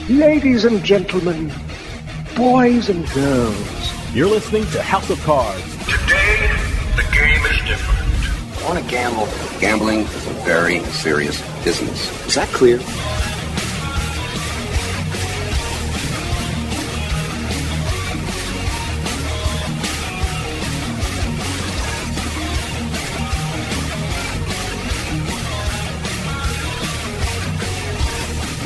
Ladies and gentlemen, boys and girls. You're listening to House of Cards. Today, the game is different. I want to gamble. Gambling is a very serious business. Is that clear?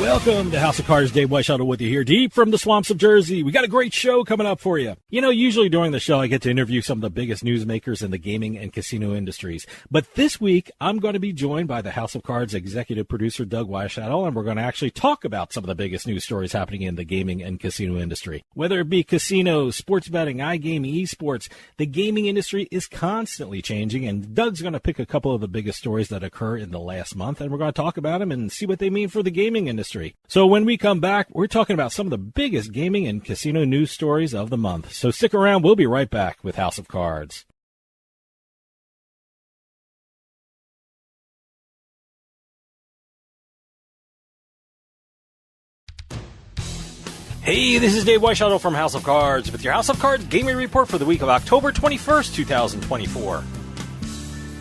Welcome to House of Cards. Dave Weischadle with you here, deep from the swamps of Jersey. We got a great show coming up for you. You know, usually during the show, I get to interview some of the biggest newsmakers in the gaming and casino industries. But this week, I'm going to be joined by the House of Cards executive producer, Doug Weischadle, and we're going to actually talk about some of the biggest news stories happening in the gaming and casino industry. Whether it be casinos, sports betting, iGaming, esports, the gaming industry is constantly changing, and Doug's going to pick a couple of the biggest stories that occur in the last month, and we're going to talk about them and see what they mean for the gaming industry. So when we come back, we're talking about some of the biggest gaming and casino news stories of the month. So stick around. We'll be right back with House of Cards. Hey, this is Dave Weischadle from House of Cards with your House of Cards gaming report for the week of October 21st, 2024.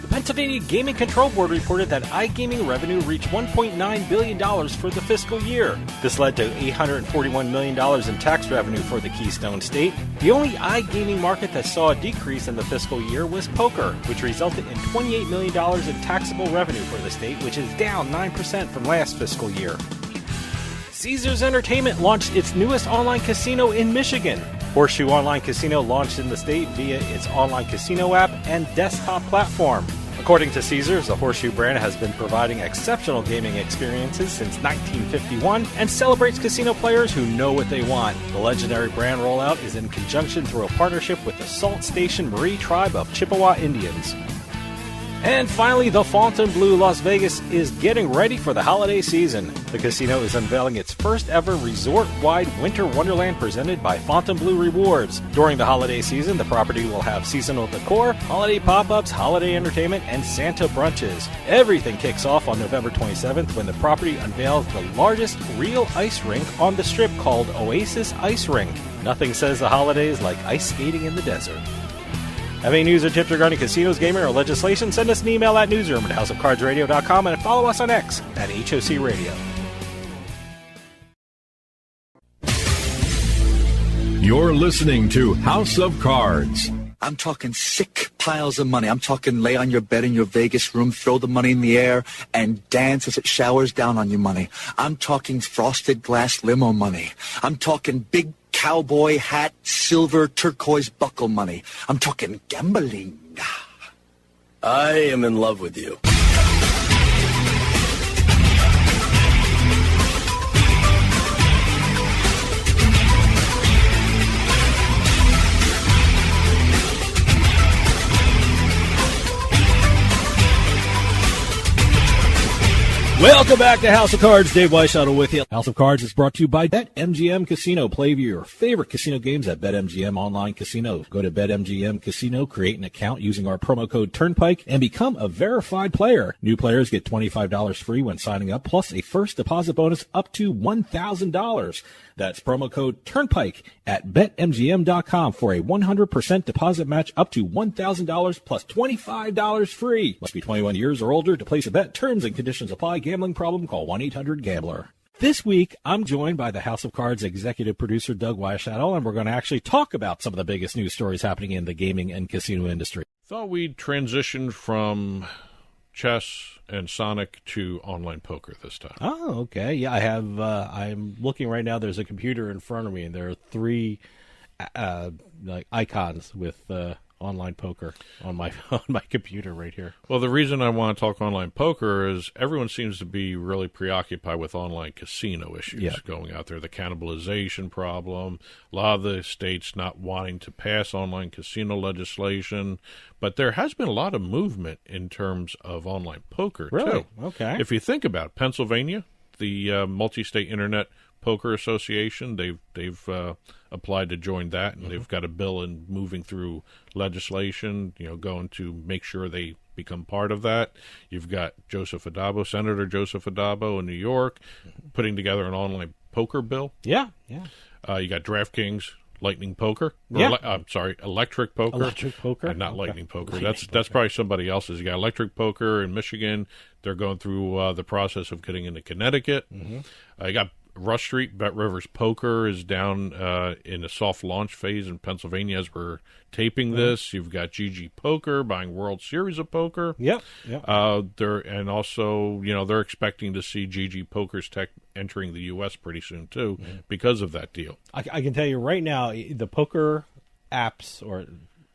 The Pennsylvania Gaming Control Board reported that iGaming revenue reached $1.9 billion for the fiscal year. This led to $841 million in tax revenue for the Keystone State. The only iGaming market that saw a decrease in the fiscal year was poker, which resulted in $28 million in taxable revenue for the state, which is down 9% from last fiscal year. Caesars Entertainment launched its newest online casino in Michigan. Horseshoe Online Casino launched in the state via its online casino app and desktop platform. According to Caesars, the Horseshoe brand has been providing exceptional gaming experiences since 1951 and celebrates casino players who know what they want. The legendary brand rollout is in conjunction through a partnership with the Salt Station Marie tribe of Chippewa Indians. And finally, the Fontainebleau Las Vegas is getting ready for the holiday season. The casino is unveiling its first ever resort-wide winter wonderland presented by Fontainebleau Rewards. During the holiday season, the property will have seasonal decor, holiday pop-ups, holiday entertainment, and Santa brunches. Everything kicks off on November 27th when the property unveils the largest real ice rink on the Strip called Oasis Ice Rink. Nothing says the holidays like ice skating in the desert. Have any news or tips regarding casinos, gaming, or legislation? Send us an email at newsroom@houseofcardsradio.com and follow us on X at HOC Radio. You're listening to House of Cards. I'm talking sick piles of money. I'm talking lay on your bed in your Vegas room, throw the money in the air, and dance as it showers down on you money. I'm talking frosted glass limo money. I'm talking big cowboy hat, silver turquoise buckle money. I'm talking gambling. I am in love with you. Welcome back to House of Cards. Dave Weischadle with you. House of Cards is brought to you by BetMGM Casino. Play your favorite casino games at BetMGM Online Casino. Go to BetMGM Casino, create an account using our promo code Turnpike, and become a verified player. New players get $25 free when signing up, plus a first deposit bonus up to $1,000. That's promo code Turnpike at BetMGM.com for a 100% deposit match up to $1,000 plus $25 free. Must be 21 years or older to place a bet. Terms and conditions apply. Gambling problem? Call 1-800-GAMBLER. This week, I'm joined by the House of Cards executive producer, Doug Weischadle, and we're going to actually talk about some of the biggest news stories happening in the gaming and casino industry. Thought we'd transition from chess and Sonic to online poker this time. Oh, okay. Yeah, I have. I'm looking right now. There's a computer in front of me, and there are three icons with online poker on my computer right here. Well, the reason I want to talk online poker is everyone seems to be really preoccupied with online casino issues going out there. The cannibalization problem, a lot of the states not wanting to pass online casino legislation, but there has been a lot of movement in terms of online poker, really? too. Okay. If you think about it, Pennsylvania, the multi-state internet Poker Association, they've applied to join that, and they've got a bill in moving through legislation, going to make sure they become part of that. You've got Senator Joseph Adabo in New York, putting together an online poker bill. Yeah. You got DraftKings Lightning Poker. Yeah. I'm sorry, Electric Poker. Electric Poker? Not Okay. Lightning Poker. Lightning That's probably somebody else's. You got Electric Poker in Michigan. They're going through the process of getting into Connecticut. You got Rush Street. Bet Rivers Poker is down in the soft launch phase in Pennsylvania as we're taping this. You've got GG Poker buying World Series of Poker. Yep. And also, they're expecting to see GG Poker's tech entering the U.S. pretty soon, too, because of that deal. I can tell you right now, the poker apps, or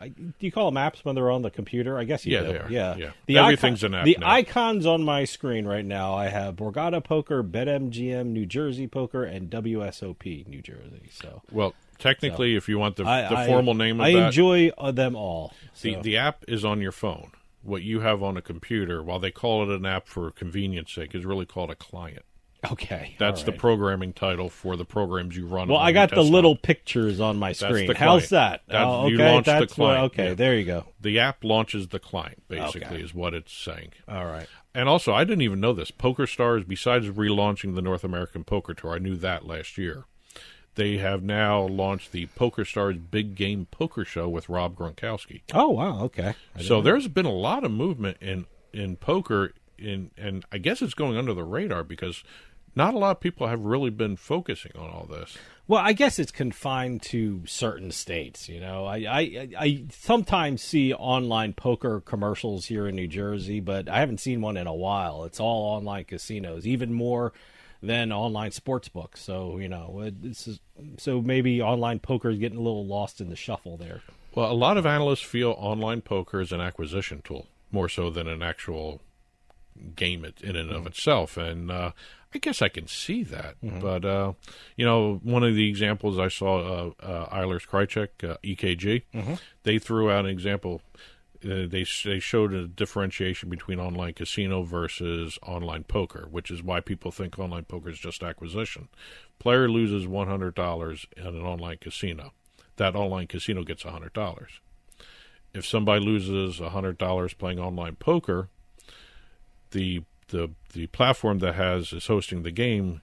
do you call them apps when they're on the computer? I guess you do. They are. Yeah. Everything's an app The now. icons on my screen right now, I have Borgata Poker, BetMGM, New Jersey Poker, and WSOP, New Jersey. So, Well, technically, if you want the I formal name of I that, enjoy them all. So. the app is on your phone. What you have on a computer, while they call it an app for convenience sake, is really called a client. Okay. That's all the right. programming title for the programs you run. Well, on I got your the desktop. little pictures on my screen. the How's client. that? You Okay, launched the that's what- client. okay, Yeah. there you go. The app launches the client, basically, Okay. is what it's saying. All right. And also, I didn't even know this. PokerStars, besides relaunching the North American Poker Tour, I knew that last year. They have now launched the PokerStars Big Game Poker Show with Rob Gronkowski. Oh, wow, okay. So there's been a lot of movement in poker, and I guess it's going under the radar because not a lot of people have really been focusing on all this. Well, I guess it's confined to certain states. I sometimes see online poker commercials here in New Jersey, but I haven't seen one in a while. It's all online casinos, even more than online sports books. So so maybe online poker is getting a little lost in the shuffle there. Well, a lot of analysts feel online poker is an acquisition tool more so than an actual game in and of itself, and I guess I can see that. But one of the examples I saw, Eilers Krejcik, EKG, they threw out an example. They showed a differentiation between online casino versus online poker, which is why people think online poker is just acquisition. Player loses $100 in an online casino. That online casino gets $100. If somebody loses $100 playing online poker, the platform that is hosting the game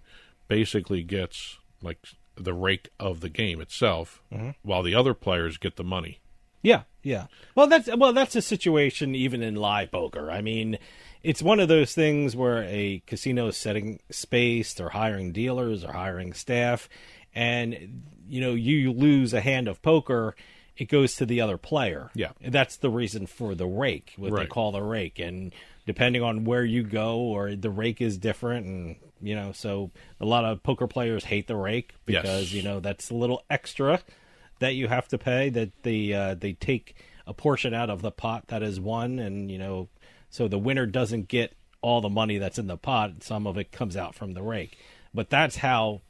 basically gets like the rake of the game itself, while the other players get the money. Yeah. Well, that's a situation even in live poker. I mean, it's one of those things where a casino is setting space, they're hiring dealers, they're hiring staff, and you lose a hand of poker, it goes to the other player. Yeah. And that's the reason for the rake, what they call the rake. And depending on where you go, or the rake is different, and so a lot of poker players hate the rake because that's a little extra that you have to pay, that they take a portion out of the pot that is won, and so the winner doesn't get all the money that's in the pot. Some of it comes out from the rake. But that's how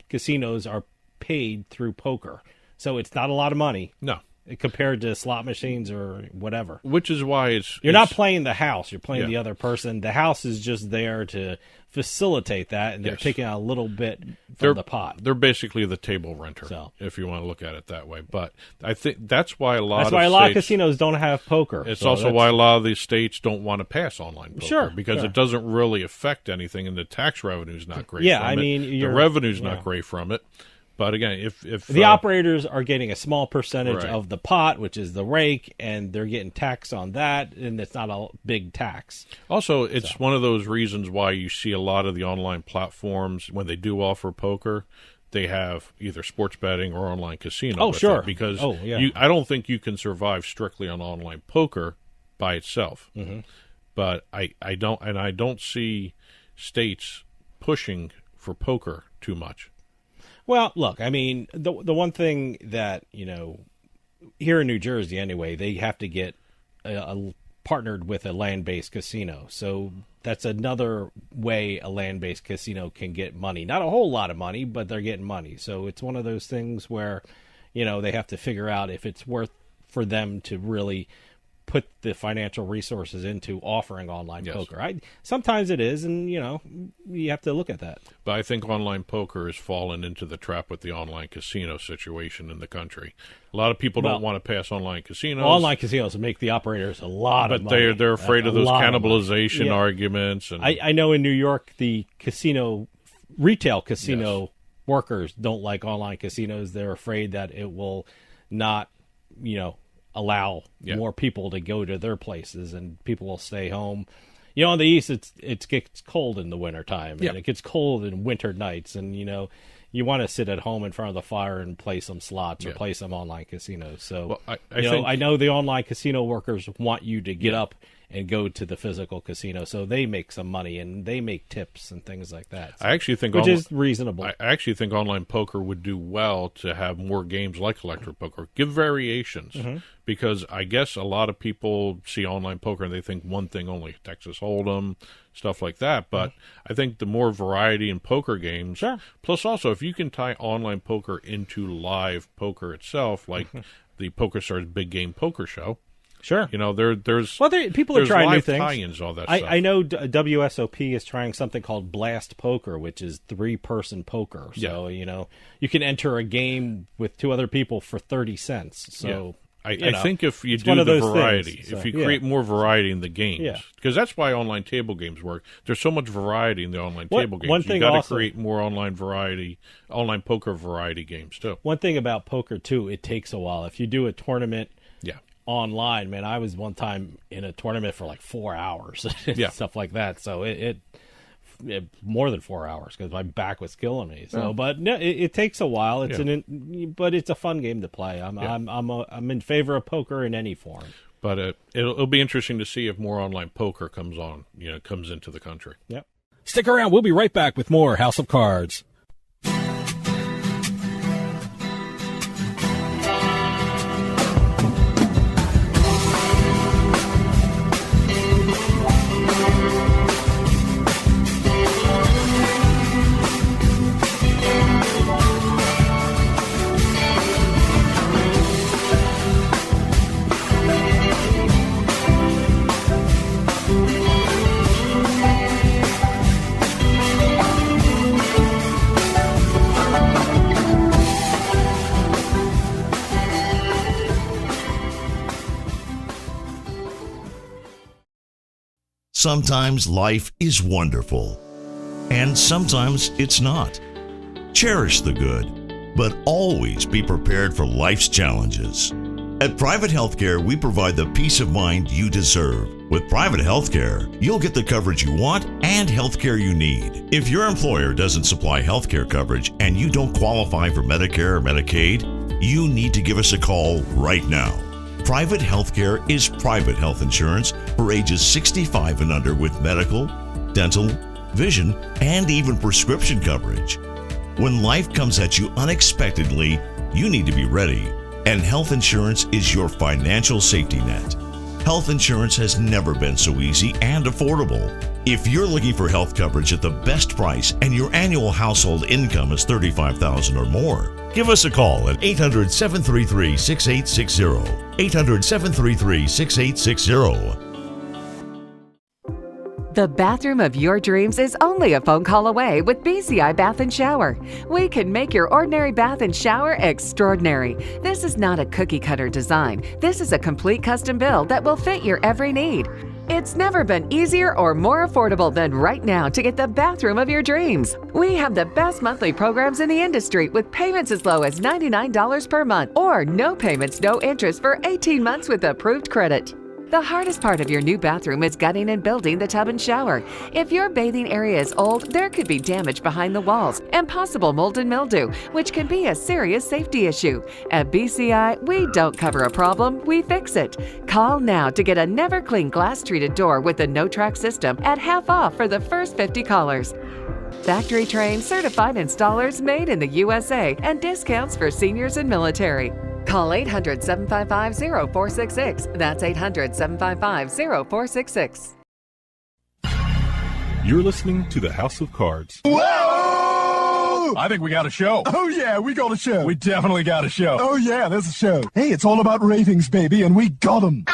casinos are paid through poker. So it's not a lot of money. No. Compared to slot machines or whatever. Which is why you're not playing the house, you're playing the other person. The house is just there to facilitate that, and they're taking out a little bit from the pot. They're basically the table renter, if you want to look at it that way. But I think that's why a lot of casinos don't have poker. It's also why a lot of these states don't want to pass online poker, because sure. it doesn't really affect anything, and the tax revenue is not great. Yeah, from I it. mean, the revenue's not great from it. But again, if the operators are getting a small percentage Right. of the pot, which is the rake, and they're getting taxed on that, and it's not a big tax. Also, it's one of those reasons why you see a lot of the online platforms, when they do offer poker, they have either sports betting or online casino. Oh, with sure. it, because yeah. I don't think you can survive strictly on online poker by itself. But I don't see states pushing for poker too much. Well, look, I mean, the one thing that, here in New Jersey anyway, they have to get partnered with a land-based casino. So that's another way a land-based casino can get money. Not a whole lot of money, but they're getting money. So it's one of those things where, they have to figure out if it's worth for them to really put the financial resources into offering online poker. Sometimes it is, and you have to look at that. But I think online poker has fallen into the trap with the online casino situation in the country. A lot of people don't want to pass online casinos. Online casinos make the operators a lot of money. But they're afraid of those cannibalization arguments. And I know in New York, the retail casino workers don't like online casinos. They're afraid that it will not, allow more people to go to their places, and people will stay home. On the East, it gets cold in the wintertime, and it gets cold in winter nights, and, you want to sit at home in front of the fire and play some slots or play some online casinos. So, I know the online casino workers want you to get up and go to the physical casino, so they make some money and they make tips and things like that. So, I actually think which is reasonable. I actually think online poker would do well to have more games like electric poker. Give variations, because I guess a lot of people see online poker and they think one thing only, Texas Hold'em, stuff like that. But I think the more variety in poker games, plus also if you can tie online poker into live poker itself, like the PokerStars Big Game Poker Show. Sure. There's people are trying new things. Tie-ins, all that stuff. I know WSOP is trying something called Blast Poker, which is 3-person poker. So, you can enter a game with 2 other people for 30 cents. So, I think if you do the variety, if you create more variety in the games, because that's why online table games work. There's so much variety in the online table games. You got to create more online poker variety games too. One thing about poker too, it takes a while. If you do a tournament, online, man, I was one time in a tournament for like 4 hours, stuff like that. So it more than 4 hours because my back was killing me. So, but no, it takes a while. It's but it's a fun game to play. I'm in favor of poker in any form. But it'll be interesting to see if more online poker comes into the country. Yep. Stick around. We'll be right back with more House of Cards. Sometimes life is wonderful, and sometimes it's not. Cherish the good, but always be prepared for life's challenges. At Private Healthcare, we provide the peace of mind you deserve. With Private Healthcare, you'll get the coverage you want and healthcare you need. If your employer doesn't supply healthcare coverage and you don't qualify for Medicare or Medicaid, you need to give us a call right now. Private Healthcare is private health insurance for ages 65 and under with medical, dental, vision, and even prescription coverage. When life comes at you unexpectedly, you need to be ready, and health insurance is your financial safety net. Health insurance has never been so easy and affordable. If you're looking for health coverage at the best price and your annual household income is $35,000 or more, give us a call at 800-733-6860. 800-733-6860. The bathroom of your dreams is only a phone call away with BCI Bath and Shower. We can make your ordinary bath and shower extraordinary. This is not a cookie-cutter design. This is a complete custom build that will fit your every need. It's never been easier or more affordable than right now to get the bathroom of your dreams. We have the best monthly programs in the industry with payments as low as $99 per month or no payments, no interest for 18 months with approved credit. The hardest part of your new bathroom is gutting and building the tub and shower. If your bathing area is old, there could be damage behind the walls and possible mold and mildew, which can be a serious safety issue. At BCI, we don't cover a problem, we fix it. Call now to get a never-clean glass-treated door with a no-track system at half off for the first 50 callers. Factory-trained, certified installers made in the USA and discounts for seniors and military. Call 800-755-0466. That's 800-755-0466. You're listening to the House of Cards. Whoa! I think we got a show. Oh, yeah, we got a show. We definitely got a show. Oh, yeah, there's a show. Hey, it's all about ratings, baby, and we got them.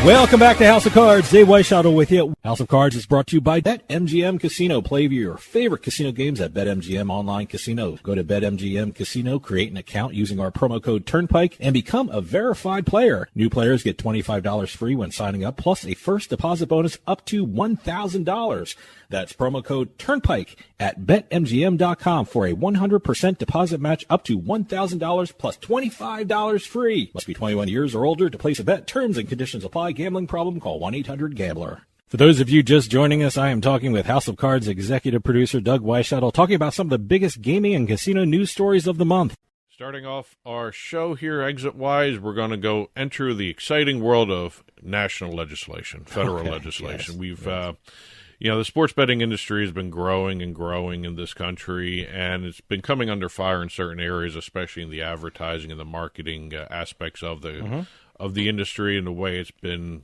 Welcome back to House of Cards. Dave Weischadle with you. House of Cards is brought to you by BetMGM Casino. Play your favorite casino games at BetMGM Online Casino. Go to BetMGM Casino, create an account using our promo code Turnpike, and become a verified player. New players get $25 free when signing up, plus a first deposit bonus up to $1,000. That's promo code Turnpike at BetMGM.com for a 100% deposit match up to $1,000 plus $25 free. Must be 21 years or older to place a bet. Terms and conditions apply. Gambling problem? Call 1-800-GAMBLER. For those of you just joining us, I am talking with House of Cards executive producer Doug Weischadle, talking about some of the biggest gaming and casino news stories of the month. Starting off our show here, exit-wise, we're going to go enter the exciting world of national legislation, federal legislation. Yes, We've, the sports betting industry has been growing and growing in this country, and it's been coming under fire in certain areas, especially in the advertising and the marketing aspects of the industry, and the way it's been,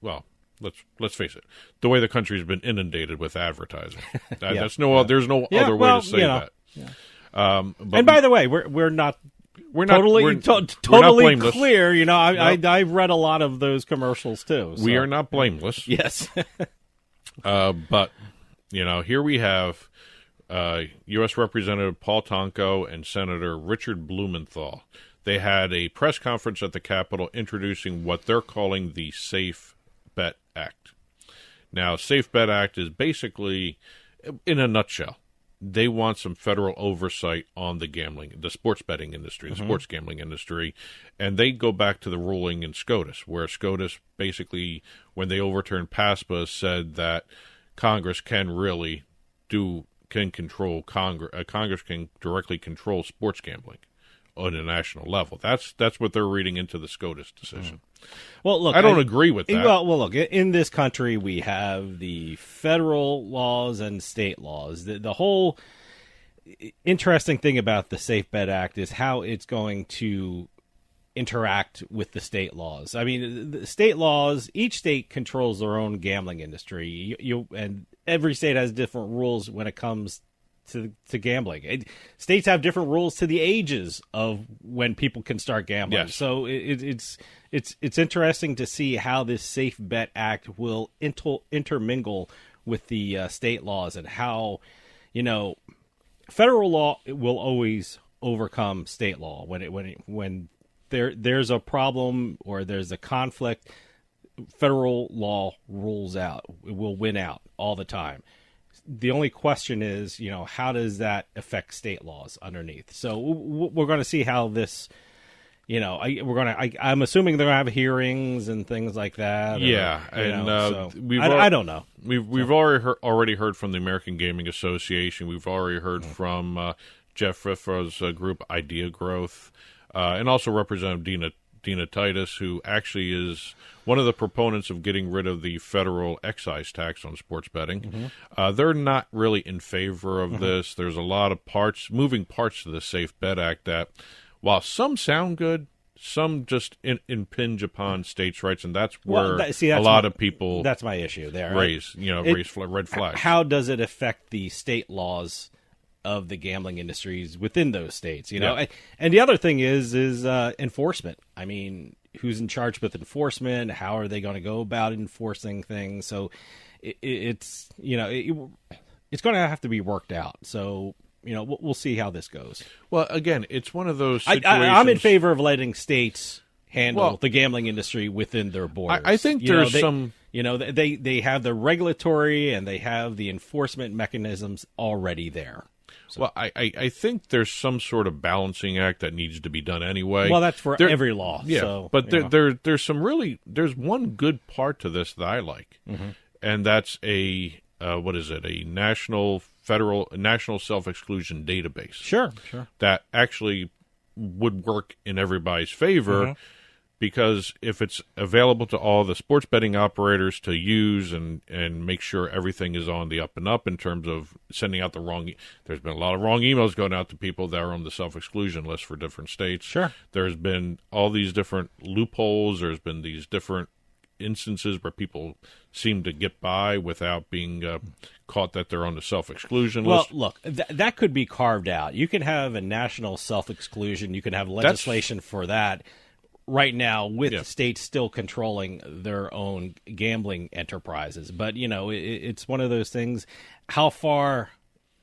well, let's face it, the way the country's been inundated with advertising. There's no other way to say that. Yeah. And by the way, we're not totally clear. You know, I've read a lot of those commercials too. So. We are not blameless. Yes. But here we have U.S. Representative Paul Tonko and Senator Richard Blumenthal. They had a press conference at the Capitol introducing what they're calling the Safe Bet Act. Now, Safe Bet Act is basically, in a nutshell, they want some federal oversight on the sports betting industry, the sports gambling industry, and they go back to the ruling in SCOTUS, where SCOTUS basically, when they overturned PASPA, said that Congress can control Congress can directly control sports gambling on a national level. That's what they're reading into the SCOTUS decision. Well, look, I don't agree with that. Well, look, in this country we have the federal laws and state laws. The whole interesting thing about the Safe Bet Act is how it's going to interact with the state laws. I mean, the state laws, each state controls their own gambling industry. And every state has different rules when it comes to gambling. States have different rules to the ages of when people can start gambling. Yes. So it's interesting to see how this Safe Bet Act will intermingle with the state laws, and how, federal law will always overcome state law when there's a problem or there's a conflict. Federal law rules out. It will win out all the time. The only question is, how does that affect state laws underneath? So we're going to see how this, I'm assuming they're going to have hearings and things like that. Yeah, I don't know. We've already heard from the American Gaming Association. We've already heard from Jeff Riffa's group, Idea Growth, and also Representative Dina Titus, who actually is one of the proponents of getting rid of the federal excise tax on sports betting. They're not really in favor of this. There's a lot of moving parts to the Safe Bet Act that, while some sound good, some just impinge upon states' rights, and that's where a lot of people that's my issue there. Raise red flags. How does it affect the state laws of the gambling industries within those states? And the other thing is enforcement. I mean, who's in charge with enforcement? How are they going to go about enforcing things? So it's going to have to be worked out. So we'll see how this goes. Well, again, it's one of those situations. I'm in favor of letting states handle the gambling industry within their borders. I think there's some. They have the regulatory and they have the enforcement mechanisms already there. So. Well, I think there's some sort of balancing act that needs to be done anyway. Well, that's for every law. Yeah, so, but there's one good part to this that I like, and that's a national self-exclusion database. Sure. That actually would work in everybody's favor. Because if it's available to all the sports betting operators to use and make sure everything is on the up and up in terms of sending out there's been a lot of wrong emails going out to people that are on the self-exclusion list for different states. Sure. There's been all these different loopholes. There's been these different instances where people seem to get by without being caught that they're on the self-exclusion list. Well, look, that could be carved out. You can have a national self-exclusion. You can have legislation for that. right now with the states still controlling their own gambling enterprises. But, it's one of those things. How far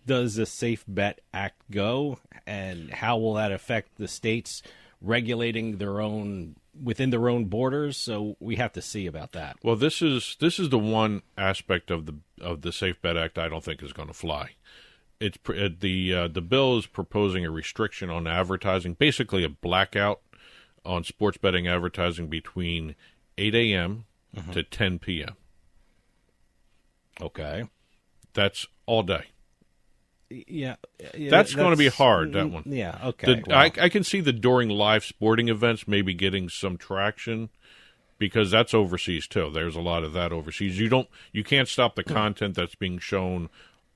does the Safe Bet Act go, and how will that affect the states regulating their own within their own borders? So we have to see about that. Well, this is the one aspect of the Safe Bet Act I don't think is going to fly. It's the bill is proposing a restriction on advertising, basically a blackout on sports betting advertising between 8 a.m. to 10 p.m. Okay. That's all day. Yeah, that's going to be hard, that one. Yeah, okay. I can see the during live sporting events maybe getting some traction because that's overseas too. There's a lot of that overseas. You can't stop the content that's being shown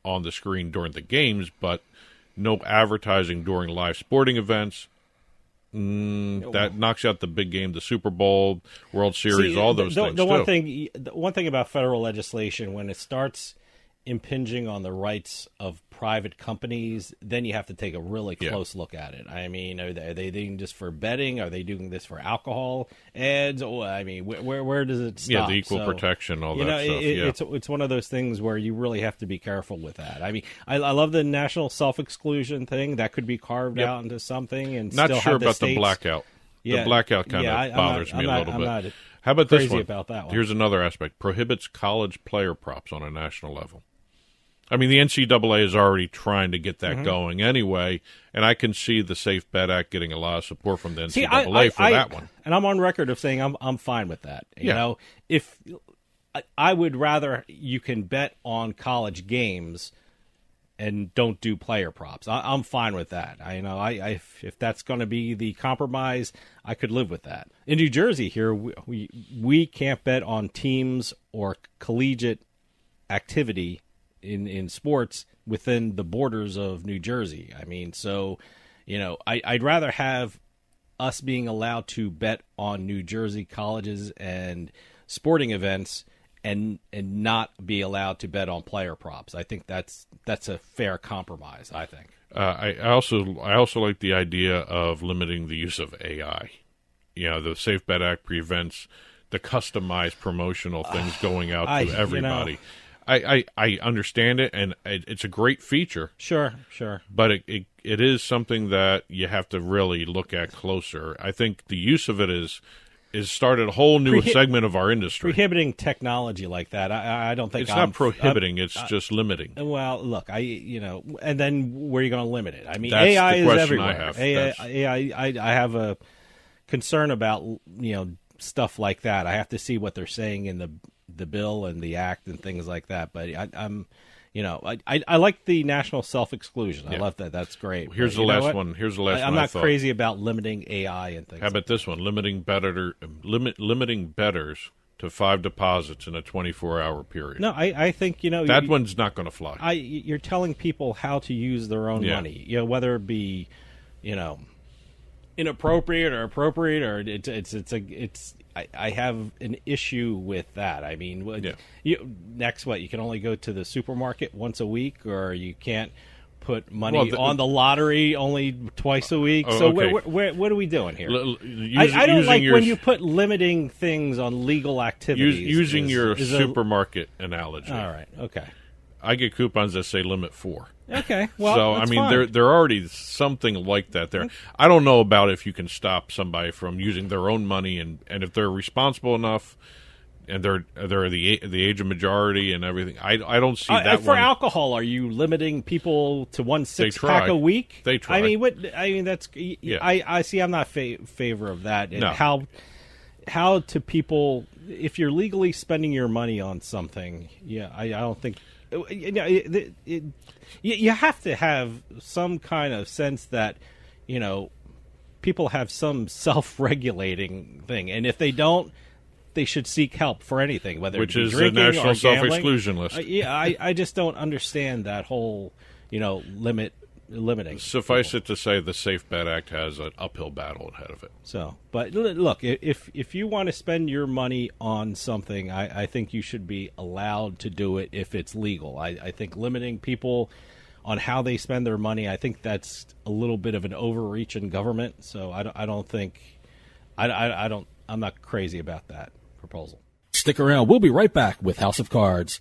on the screen during the games, but no advertising during live sporting events. That knocks out the big game, the Super Bowl, World Series, all those things. The one thing about federal legislation, when it starts impinging on the rights of private companies, then you have to take a really close look at it. I mean, are they doing this for betting? Are they doing this for alcohol ads? Oh, I mean, where does it stop? Yeah, the equal protection, all that stuff. It's one of those things where you really have to be careful with that. I mean, I love the national self-exclusion thing. That could be carved out into something. And not still sure have about the blackout. The blackout kind of bothers me a little bit. How about crazy this one? About that one. Here's another aspect. Prohibits college player props on a national level. I mean, the NCAA is already trying to get that going anyway, and I can see the Safe Bet Act getting a lot of support from the NCAA for that one. And I'm on record of saying I'm fine with that. You know, if I would rather you can bet on college games and don't do player props. I'm fine with that. If that's going to be the compromise, I could live with that. In New Jersey here, we can't bet on teams or collegiate activity in sports within the borders of New Jersey. I mean, so, I'd rather have us being allowed to bet on New Jersey colleges and sporting events and not be allowed to bet on player props. I think that's a fair compromise, I think. I also like the idea of limiting the use of AI. The Safe Bet Act prevents the customized promotional things going out to everybody. I understand it, and it's a great feature. Sure. But it is something that you have to really look at closer. I think the use of it is started a whole new segment of our industry. Prohibiting technology like that, I don't think it's not prohibiting. It's just limiting. Well, look, and then where are you going to limit it? I mean, that's AI the is question everywhere. I have a concern about stuff like that. I have to see what they're saying in the bill and the act and things like that. But I like the national self-exclusion. I love that. That's great. Here's the last one. I'm not crazy about limiting AI and things. How about this one? Limiting bettors to 5 deposits in a 24-hour period. No, I think that one's not going to fly. You're telling people how to use their own money. Whether it be inappropriate or appropriate, or it's I have an issue with that. I mean, you can only go to the supermarket once a week, or you can't put money on the lottery only twice a week. So what are we doing here? I don't like when you put limiting things on legal activities. Using your supermarket analogy. All right, okay. I get coupons that say limit 4. Okay, well, so I mean, they're already something like that there. I don't know about if you can stop somebody from using their own money, and if they're responsible enough, and they're the age of majority and everything. I don't see that for alcohol. Are you limiting people to 1 6-pack a week? They try. I mean, that's. Yeah. I see. I'm not favor of that. And no. How to people, if you're legally spending your money on something, I don't think. You have to have some kind of sense that, people have some self-regulating thing, and if they don't, they should seek help for anything, whether which it be is drinking the national or gambling. self-exclusion list. I just don't understand that whole, limiting. Suffice it to say, the Safe Bet Act has an uphill battle ahead of it. So, but look, if you want to spend your money on something, I think you should be allowed to do it if it's legal. I think limiting people on how they spend their money, I think that's a little bit of an overreach in government. So I don't think I'm not crazy about that proposal. Stick around. We'll be right back with House of Cards.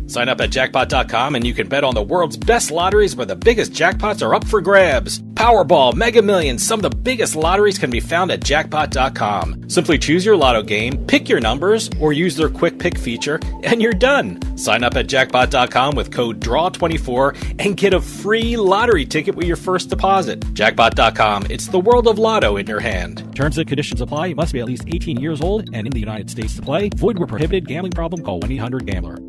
Sign up at jackpot.com and you can bet on the world's best lotteries where the biggest jackpots are up for grabs. Powerball, Mega Millions, some of the biggest lotteries can be found at jackpot.com. Simply choose your lotto game, pick your numbers, or use their quick pick feature, and you're done. Sign up at jackpot.com with code DRAW24 and get a free lottery ticket with your first deposit. Jackpot.com, it's the world of lotto in your hand. Terms and conditions apply. You must be at least 18 years old and in the United States to play. Void where prohibited. Gambling problem? Call 1-800-GAMBLER.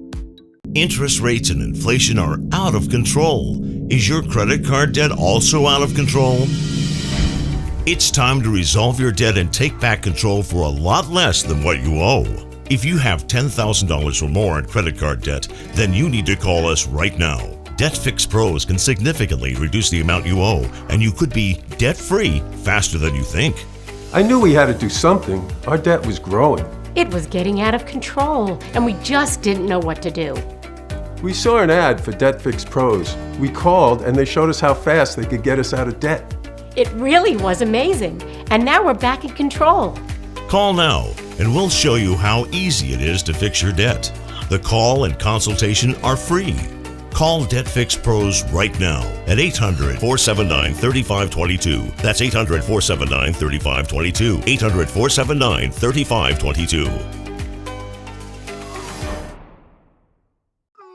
Interest rates and inflation are out of control. Is your credit card debt also out of control? It's time to resolve your debt and take back control for a lot less than what you owe. If you have $10,000 or more in credit card debt, then you need to call us right now. Debt Fix Pros can significantly reduce the amount you owe, and you could be debt-free faster than you think. I knew we had to do something. Our debt was growing. It was getting out of control, and we just didn't know what to do. We saw an ad for Debt Fix Pros. We called, and they showed us how fast they could get us out of debt. It really was amazing, and now we're back in control. Call now, and we'll show you how easy it is to fix your debt. The call and consultation are free. Call Debt Fix Pros right now at 800-479-3522. That's 800-479-3522. 800-479-3522.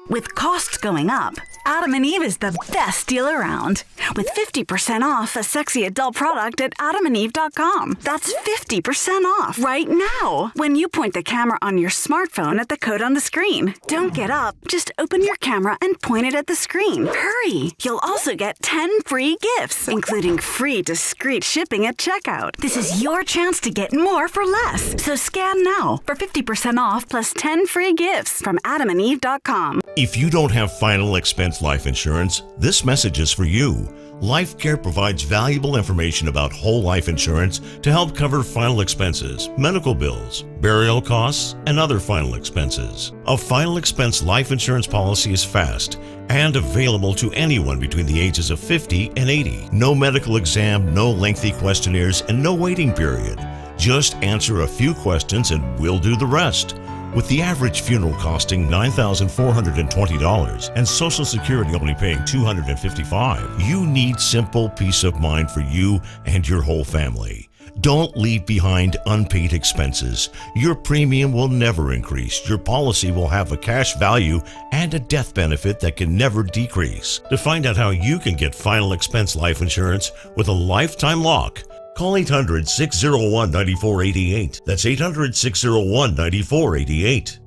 With costs going up, Adam & Eve is the best deal around. With 50% off a sexy adult product at adamandeve.com. That's 50% off right now when you point the camera on your smartphone at the code on the screen. Don't get up. Just open your camera and point it at the screen. Hurry! You'll also get 10 free gifts, including free discreet shipping at checkout. This is your chance to get more for less. So scan now for 50% off plus 10 free gifts from adamandeve.com. If you don't have final expense life insurance, this message is for you. LifeCare provides valuable information about whole life insurance to help cover final expenses, medical bills, burial costs, and other final expenses. A final expense life insurance policy is fast and available to anyone between the ages of 50 and 80. No medical exam, no lengthy questionnaires, and no waiting period. Just answer a few questions and we'll do the rest. With the average funeral costing $9,420 and Social Security only paying $255, you need simple peace of mind for you and your whole family. Don't leave behind unpaid expenses. Your premium will never increase. Your policy will have a cash value and a death benefit that can never decrease. To find out how you can get final expense life insurance with a lifetime lock, call 800-601-9488. That's 800-601-9488.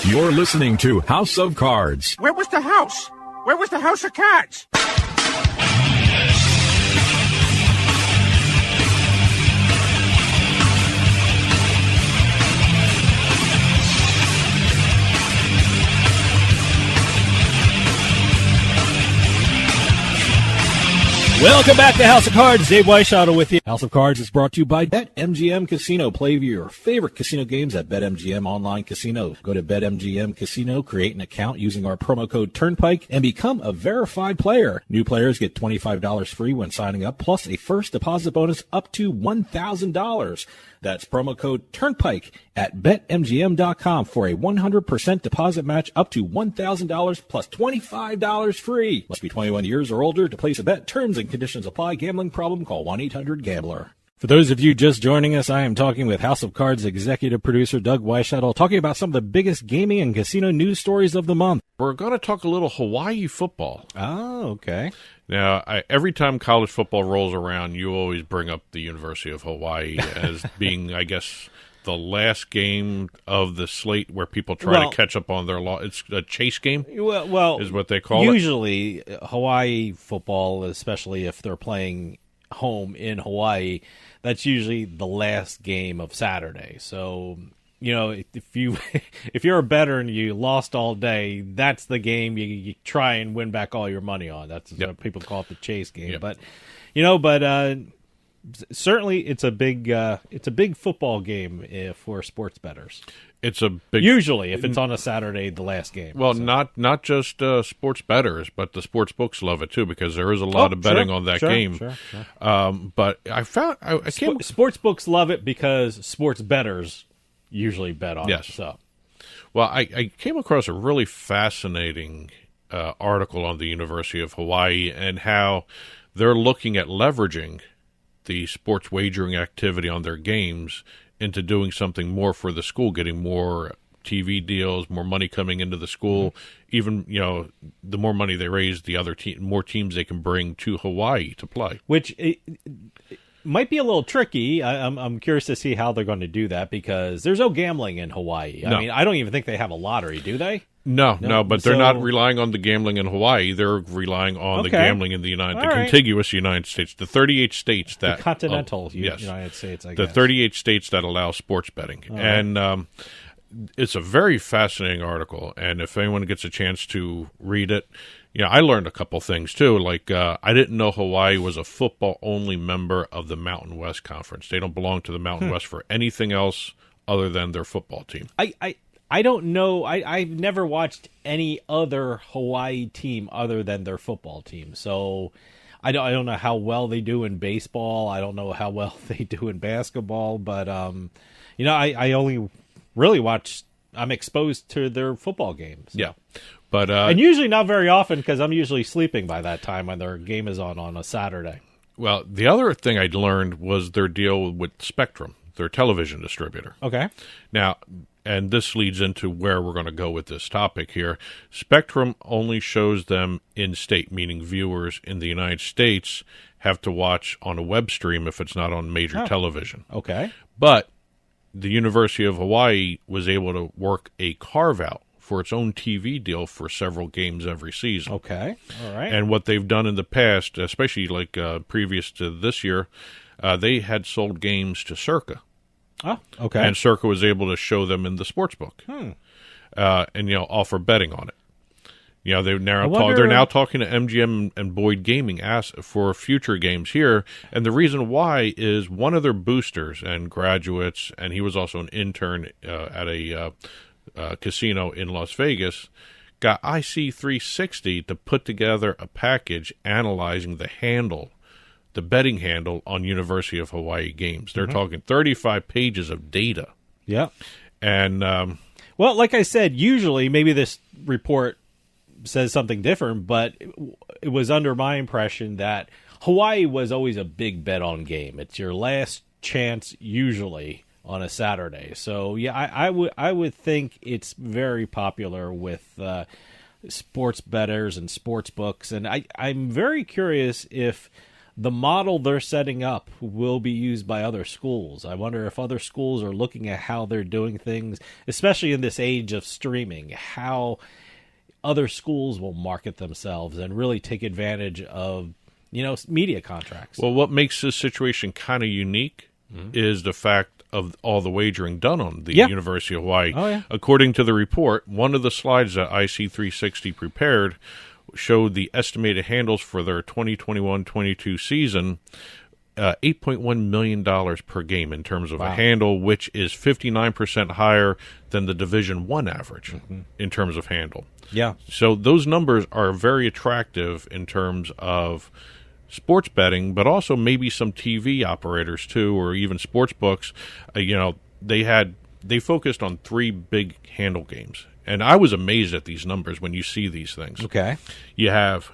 You're listening to House of Cards. Where was the house? Where was the house of cards? Welcome back to House of Cards. Dave Weischadle with you. House of Cards is brought to you by BetMGM Casino. Play your favorite casino games at BetMGM Online Casino. Go to BetMGM Casino, create an account using our promo code Turnpike, and become a verified player. New players get $25 free when signing up, plus a first deposit bonus up to $1,000. That's promo code Turnpike at BetMGM.com for a 100% deposit match up to $1,000 plus $25 free. Must be 21 years or older to place a bet. Terms and conditions apply. Gambling problem? Call 1-800-GAMBLER. For those of you just joining us, I am talking with House of Cards executive producer Doug Weischadle, talking about some of the biggest gaming and casino news stories of the month. We're going to talk a little Hawaii football. Oh, okay. Now, every time college football rolls around, you always bring up the University of Hawaii as being, I guess, the last game of the slate where people try to catch up on their it's a chase game. Well, is what they call usually Hawaii football, especially if they're playing home in Hawaii, that's usually the last game of Saturday. So, if you're a bettor and you lost all day, that's the game you try and win back all your money on. That's what people call it, the chase game. Yep. But certainly it's a big football game for sports bettors. It's a big, usually if it's on a Saturday, the last game. Well, not just sports bettors, but the sports books love it too, because there is a lot of betting on that game. Sure. But I found sports books love it because sports bettors usually bet on it. So, well, I came across a really fascinating article on the University of Hawaii and how they're looking at leveraging the sports wagering activity on their games into doing something more for the school, getting more TV deals, more money coming into the school. Even, the more money they raise, the more teams they can bring to Hawaii to play. Which might be a little tricky. I'm curious to see how they're going to do that, because there's no gambling in Hawaii. No. I mean, I don't even think they have a lottery, do they? No, but they're not relying on the gambling in Hawaii. They're relying on the gambling in the contiguous United States, the 38 states that the continental United States. I guess the 38 states that allow sports betting, it's a very fascinating article. And if anyone gets a chance to read it, I learned a couple things too. Like I didn't know Hawaii was a football-only member of the Mountain West Conference. They don't belong to the Mountain West for anything else other than their football team. I don't know. I've never watched any other Hawaii team other than their football team. So I don't know how well they do in baseball. I don't know how well they do in basketball. But, I only really watch – I'm exposed to their football games. So. Yeah. But and usually not very often, because I'm usually sleeping by that time when their game is on a Saturday. Well, the other thing I learned was their deal with Spectrum, their television distributor. Okay. Now – and this leads into where we're going to go with this topic here. Spectrum only shows them in-state, meaning viewers in the United States have to watch on a web stream if it's not on major television. Okay. But the University of Hawaii was able to work a carve-out for its own TV deal for several games every season. Okay. All right. And what they've done in the past, especially previous to this year, they had sold games to Circa. Oh, okay. And Circa was able to show them in the sports book, and offer betting on it. They're now talking to MGM and Boyd Gaming for future games here, and the reason why is one of their boosters and graduates, and he was also an intern at a casino in Las Vegas, got IC360 to put together a package analyzing the betting handle on University of Hawaii games. They're talking 35 pages of data. Yeah. And, well, like I said, usually maybe this report says something different, but it was under my impression that Hawaii was always a big bet on game. It's your last chance usually on a Saturday. So, yeah, I would think it's very popular with sports bettors and sports books. And I'm very curious if the model they're setting up will be used by other schools. I wonder if other schools are looking at how they're doing things, especially in this age of streaming, how other schools will market themselves and really take advantage of, media contracts. Well, what makes this situation kind of unique is the fact of all the wagering done on the University of Hawaii. Oh, yeah. According to the report, one of the slides that IC360 prepared showed the estimated handles for their 2021-22 season, $8.1 million per game in terms of a handle, which is 59% higher than the Division I average in terms of handle. Yeah. So those numbers are very attractive in terms of sports betting, but also maybe some TV operators too, or even sports books. They focused on 3 big handle games. And I was amazed at these numbers when you see these things. Okay. You have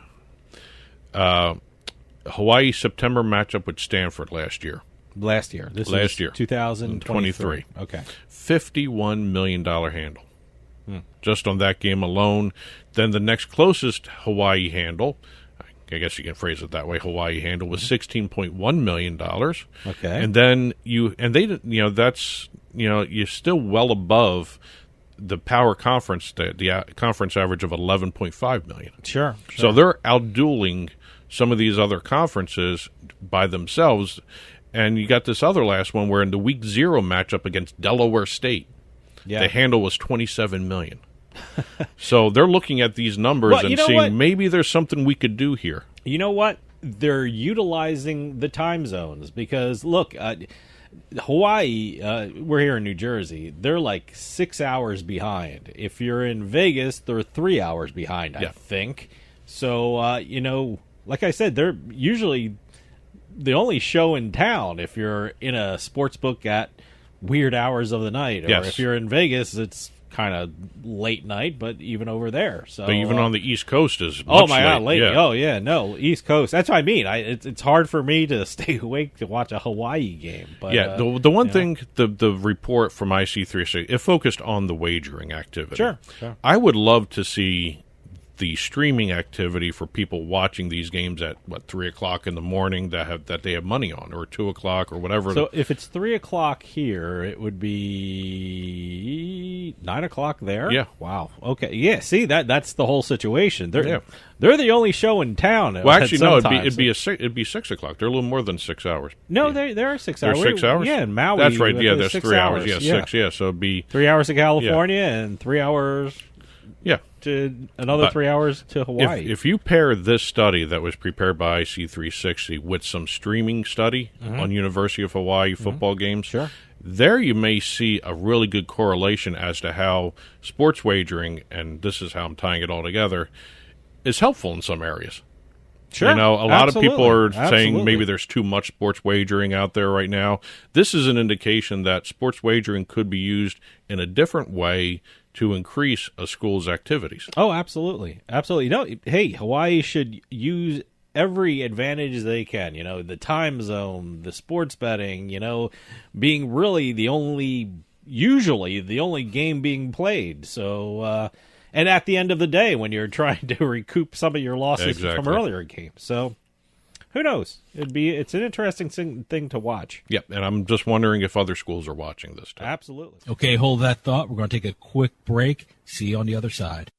Hawaii September matchup with Stanford last year. This is 2023. Okay. $51 million handle. Just on that game alone. Then the next closest Hawaii handle, I guess you can phrase it that way, Hawaii handle was $16.1 million. Okay. And then that's you're still well above the power conference, the conference average of 11.5 million. Sure. So they're outdueling some of these other conferences by themselves. And you got this other last one where in the week 0 matchup against Delaware State, the handle was 27 million. So they're looking at these numbers and seeing maybe there's something we could do here. You know what? They're utilizing the time zones because, look, Hawaii, we're here in New Jersey, they're like 6 hours behind. If you're in Vegas, they're 3 hours behind, I think. So, like I said, they're usually the only show in town if you're in a sports book at weird hours of the night. Or if you're in Vegas, it's kind of late night, but even over there. So but even on the East Coast is much late. Yeah. Oh, yeah, no, East Coast. That's what I mean. It's hard for me to stay awake to watch a Hawaii game. But, the one thing, the report from IC3, it focused on the wagering activity. Sure. I would love to see the streaming activity for people watching these games at 3 o'clock in the morning that they have money on, or 2 o'clock or whatever. So if it's 3 o'clock here, it would be 9 o'clock there. Yeah. Wow. Okay. Yeah. See, that's the whole situation. They're the only show in town. Well, actually, no. It'd be 6 o'clock. They're a little more than 6 hours. No, there are 6 hours. There's 6 hours. Yeah, in Maui. That's right. Yeah, there's 6 3 hours. Yeah, 6. Yeah, so it'd be 3 hours to California and 3 hours. Yeah. To another 3 hours to Hawaii. If you pair this study that was prepared by IC360 with some streaming study on University of Hawaii football games, there you may see a really good correlation as to how sports wagering, and this is how I'm tying it all together, is helpful in some areas. Sure. A lot of people are saying maybe there's too much sports wagering out there right now. This is an indication that sports wagering could be used in a different way to increase a school's activities. Oh, absolutely. Absolutely. Hey, Hawaii should use every advantage they can. The time zone, the sports betting, being really usually the only game being played. So, and at the end of the day, when you're trying to recoup some of your losses from earlier games. So, who knows? It's an interesting thing to watch. Yep, and I'm just wondering if other schools are watching this too. Absolutely. Okay, hold that thought. We're going to take a quick break. See you on the other side.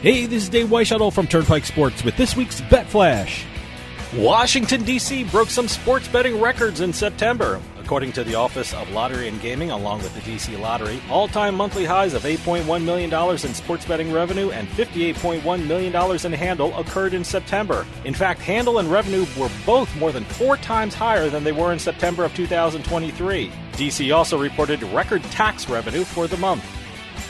Hey, this is Dave Weischadle from Turnpike Sports with this week's Bet Flash. Washington, D.C. broke some sports betting records in September. According to the Office of Lottery and Gaming, along with the D.C. Lottery, all-time monthly highs of $8.1 million in sports betting revenue and $58.1 million in handle occurred in September. In fact, handle and revenue were both more than 4 times higher than they were in September of 2023. D.C. also reported record tax revenue for the month.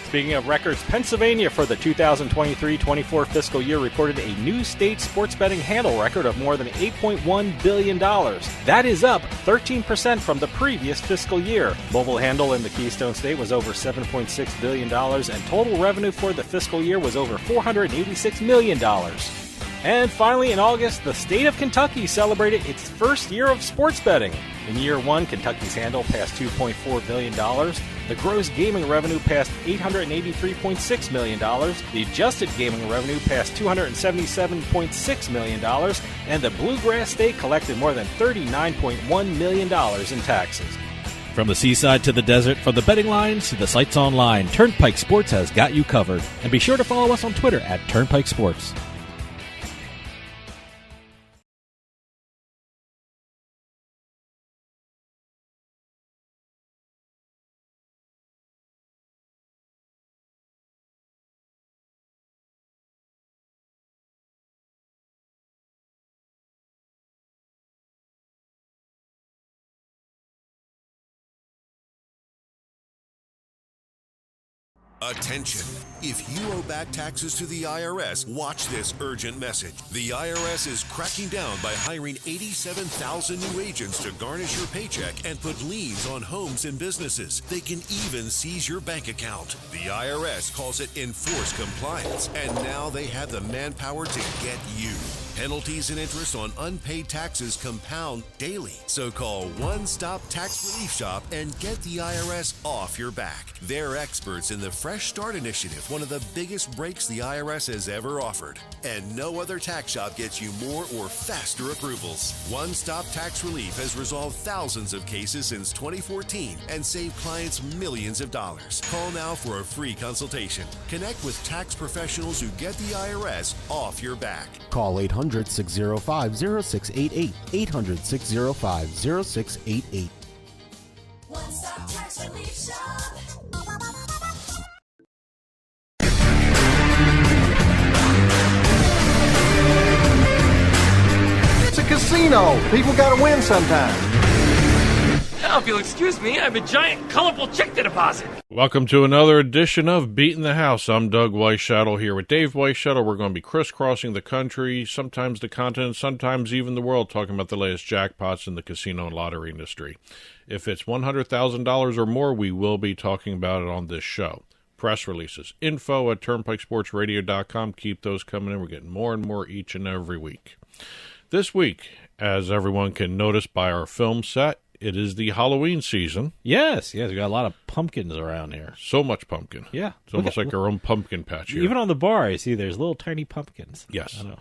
Speaking of records, Pennsylvania for the 2023-24 fiscal year reported a new state sports betting handle record of more than $8.1 billion. That is up 13% from the previous fiscal year. Mobile handle in the Keystone State was over $7.6 billion, and total revenue for the fiscal year was over $486 million. And finally, in August, the state of Kentucky celebrated its first year of sports betting. In year one, Kentucky's handle passed $2.4 billion. The gross gaming revenue passed $883.6 million. The adjusted gaming revenue passed $277.6 million. And the Bluegrass State collected more than $39.1 million in taxes. From the seaside to the desert, from the betting lines to the sites online, Turnpike Sports has got you covered. And be sure to follow us on Twitter at Turnpike Sports. Attention. If you owe back taxes to the IRS, watch this urgent message. The IRS is cracking down by hiring 87,000 new agents to garnish your paycheck and put liens on homes and businesses. They can even seize your bank account. The IRS calls it enforced compliance, and now they have the manpower to get you. Penalties and interest on unpaid taxes compound daily. So call One Stop Tax Relief Shop and get the IRS off your back. They're experts in the Fresh Start Initiative, one of the biggest breaks the IRS has ever offered. And no other tax shop gets you more or faster approvals. One Stop Tax Relief has resolved thousands of cases since 2014 and saved clients millions of dollars. Call now for a free consultation. Connect with tax professionals who get the IRS off your back. Call 800-605-0688. 800-605-0688. One Stop Tax Relief Shop. It's a casino. People gotta win sometime. Now, if you'll excuse me, I have a giant, colorful check to deposit. Welcome to another edition of Beating the House. I'm Doug Weischadle here with Dave Weischadle. We're going to be crisscrossing the country, sometimes the continent, sometimes even the world, talking about the latest jackpots in the casino and lottery industry. If it's $100,000 or more, we will be talking about it on this show. Press releases, info at turnpikesportsradio.com. Keep those coming in. We're getting more and more each and every week. This week, as everyone can notice by our film set, it is the Halloween season. Yes, we got a lot of pumpkins around here. So much pumpkin. Yeah. It's almost like our own pumpkin patch here. Even on the bar, I see there's little tiny pumpkins. Yes. I know.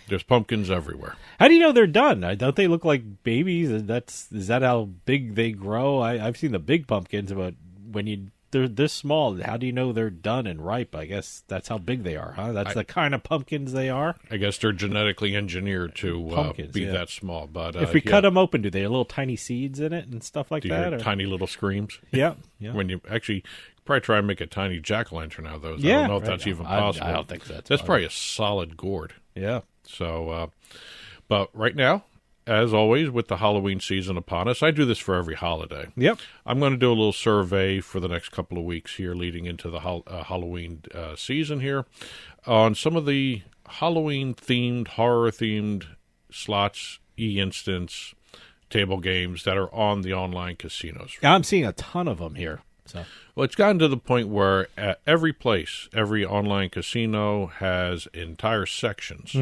There's pumpkins everywhere. How do you know they're done? Don't they look like babies? Is that how big they grow? I've seen the big pumpkins, but when they're this small, how do you know they're done and ripe? I guess that's how big they are, huh? That's the kind of pumpkins they are? I guess they're genetically enginered to be that small. But if we cut them open, do they have little tiny seeds in it and stuff like that? Or tiny little screams? Yeah. When you actually probably try and make a tiny jack-o'-lantern out of those. Yeah, I don't know if that's even possible. I don't think so. That's probably a solid gourd. Yeah. So, but right now, as always, with the Halloween season upon us, I do this for every holiday. Yep. I'm going to do a little survey for the next couple of weeks here leading into the Halloween season here on some of the Halloween-themed, horror-themed slots, e-instance, table games that are on the online casinos. I'm seeing a ton of them here. So. Well, it's gotten to the point where at every place, every online casino has entire sections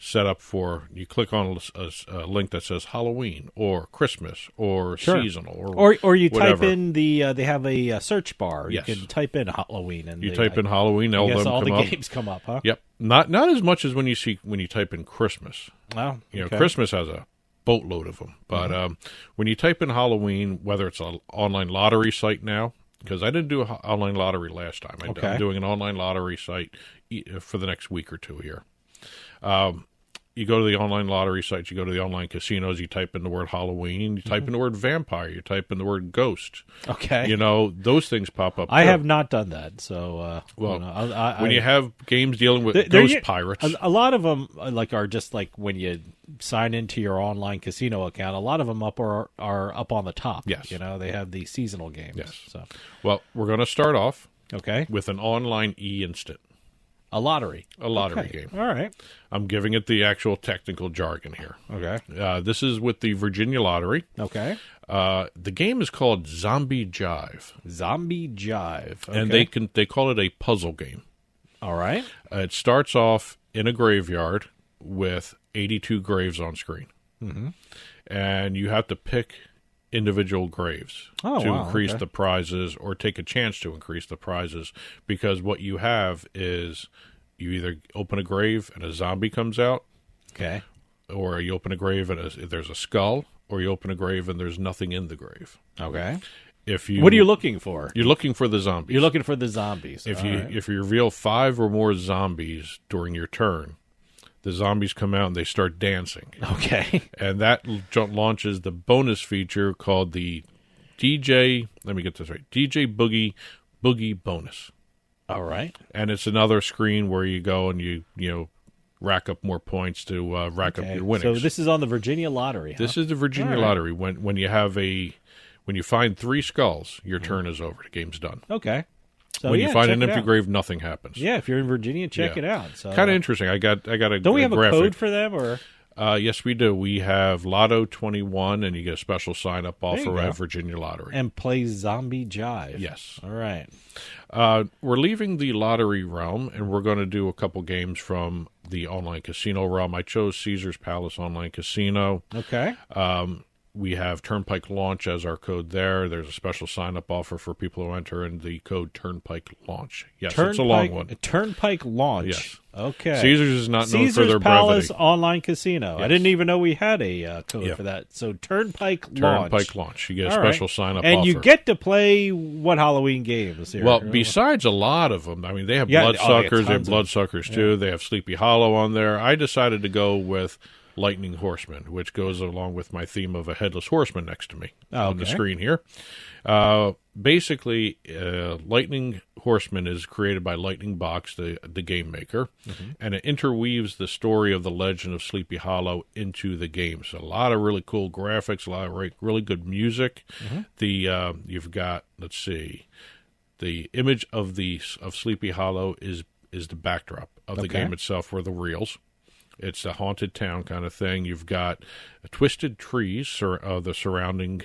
set up for, you click on a link that says Halloween or Christmas or seasonal or you whatever. type in they have a search bar. Yes. You can type in Halloween and you type in Halloween, all the games come up, huh? Yep. Not as much as when you type in Christmas. Oh, okay. Christmas has a boatload of them, but when you type in Halloween, whether it's an online lottery site now, because I didn't do an online lottery last time. I'm doing an online lottery site for the next week or two here. You go to the online lottery sites, you go to the online casinos, you type in the word Halloween, you type in the word vampire, you type in the word ghost. Okay. Those things pop up. I have not done that. So, when you have games dealing with ghost pirates. A lot of them are just like when you sign into your online casino account, a lot of them are up on the top. Yes. They have the seasonal games. Yes. So. Well, we're going to start off with an online e-instant. A lottery game. All right. I'm giving it the actual technical jargon here. Okay. This is with the Virginia Lottery. Okay. The game is called Zombie Jive. Zombie Jive. Okay. And they call it a puzzle game. All right. It starts off in a graveyard with 82 graves on screen. Mm-hmm. And you have to pick individual graves to increase the prizes or take a chance to increase the prizes, because what you have is you either open a grave and a zombie comes out, or you open a grave and there's a skull, or you open a grave and there's nothing in the grave. Okay. What are you looking for? You're looking for the zombies. You're looking for the zombies. If you reveal 5 or more zombies during your turn, the zombies come out and they start dancing. Okay. And that launches the bonus feature called the DJ, let me get this right, DJ Boogie Bonus. All right. And it's another screen where you go and you rack up more points to rack up your winnings. So this is on the Virginia Lottery, huh? This is the Virginia Lottery. When you find 3 skulls, your turn is over. The game's done. Okay. So, when you find check an it empty out. grave, nothing happens. Yeah, if you're in Virginia, check it out. So, kind of interesting. I got a don't we have graphic. a code for them, or? Yes, we do. We have Lotto 21, and you get a special sign-up There you offer go. at Virginia Lottery. And play Zombie Jive. Yes. All right. We're leaving the lottery realm, and we're going to do a couple games from the online casino realm. I chose Caesars Palace Online Casino. Okay. We have Turnpike Launch as our code there. There's a special sign-up offer for people who enter in the code Turnpike Launch. Yes, it's a long one. Turnpike Launch. Yes. Okay. Caesars is not known for their Palace brevity. Online Casino. Yes. I didn't even know we had a code for that. So Turnpike Launch. Turnpike Launch. You get a All right. special sign-up and offer. you get to play what Halloween games here? Well, besides a lot of them, I mean, they have Yeah, Bloodsuckers. They have tons of- Bloodsuckers, too. They have Sleepy Hollow on there. I decided to go with Lightning Horseman, which goes along with my theme of a headless horseman next to me on the screen here. Basically, Lightning Horseman is created by Lightning Box, the game maker, and it interweaves the story of the legend of Sleepy Hollow into the game. So a lot of really cool graphics, a lot of really good music. You've got, let's see, the image of Sleepy Hollow is the backdrop of the game itself, or the reels. It's a haunted town kind of thing. You've got twisted trees of the surrounding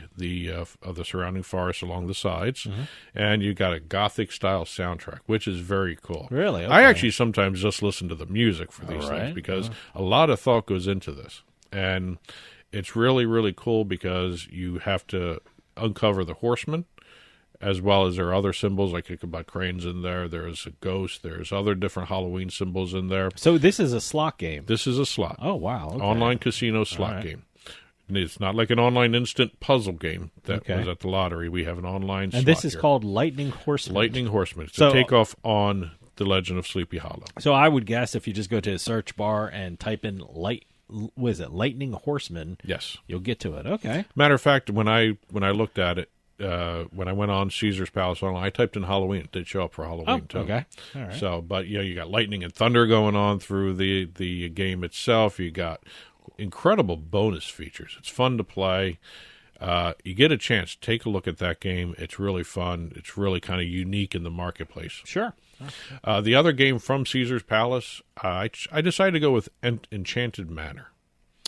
forest along the sides, and you've got a gothic style soundtrack, which is very cool. Really? Okay. I actually sometimes just listen to the music for these things because a lot of thought goes into this, and it's really, really cool because you have to uncover the horseman, as well as there are other symbols like Ichabod Crane's in there. There's a ghost. There's other different Halloween symbols in there. So this is a slot game. This is a slot. Oh, wow. Okay. Online casino slot game. And it's not like an online instant puzzle game that was at the lottery. We have an online slot And this is here. called Lightning Horseman. Lightning Horseman. It's a takeoff on The Legend of Sleepy Hollow. So I would guess if you just go to a search bar and type in Lightning Horseman, yes, you'll get to it. Okay. Matter of fact, when I looked at it, when I went on Caesars Palace Online, I typed in Halloween. It did show up for Halloween, too. Okay. All right. So, but, you got lightning and thunder going on through the game itself. You got incredible bonus features. It's fun to play. You get a chance, take a look at that game. It's really fun. It's really kind of unique in the marketplace. Sure. The other game from Caesars Palace, I decided to go with Enchanted Manor.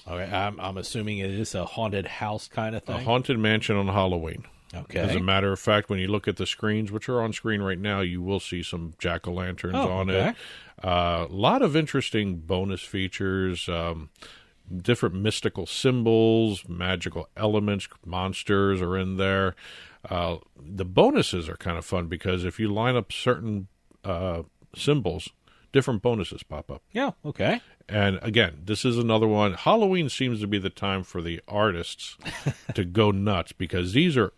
Okay. I'm assuming it is a haunted house kind of thing. A haunted mansion on Halloween. Okay. As a matter of fact, when you look at the screens, which are on screen right now, you will see some jack-o'-lanterns on it. A lot of interesting bonus features, different mystical symbols, magical elements, monsters are in there. The bonuses are kind of fun because if you line up certain symbols, different bonuses pop up. Yeah, okay. And again, this is another one. Halloween seems to be the time for the artists to go nuts because the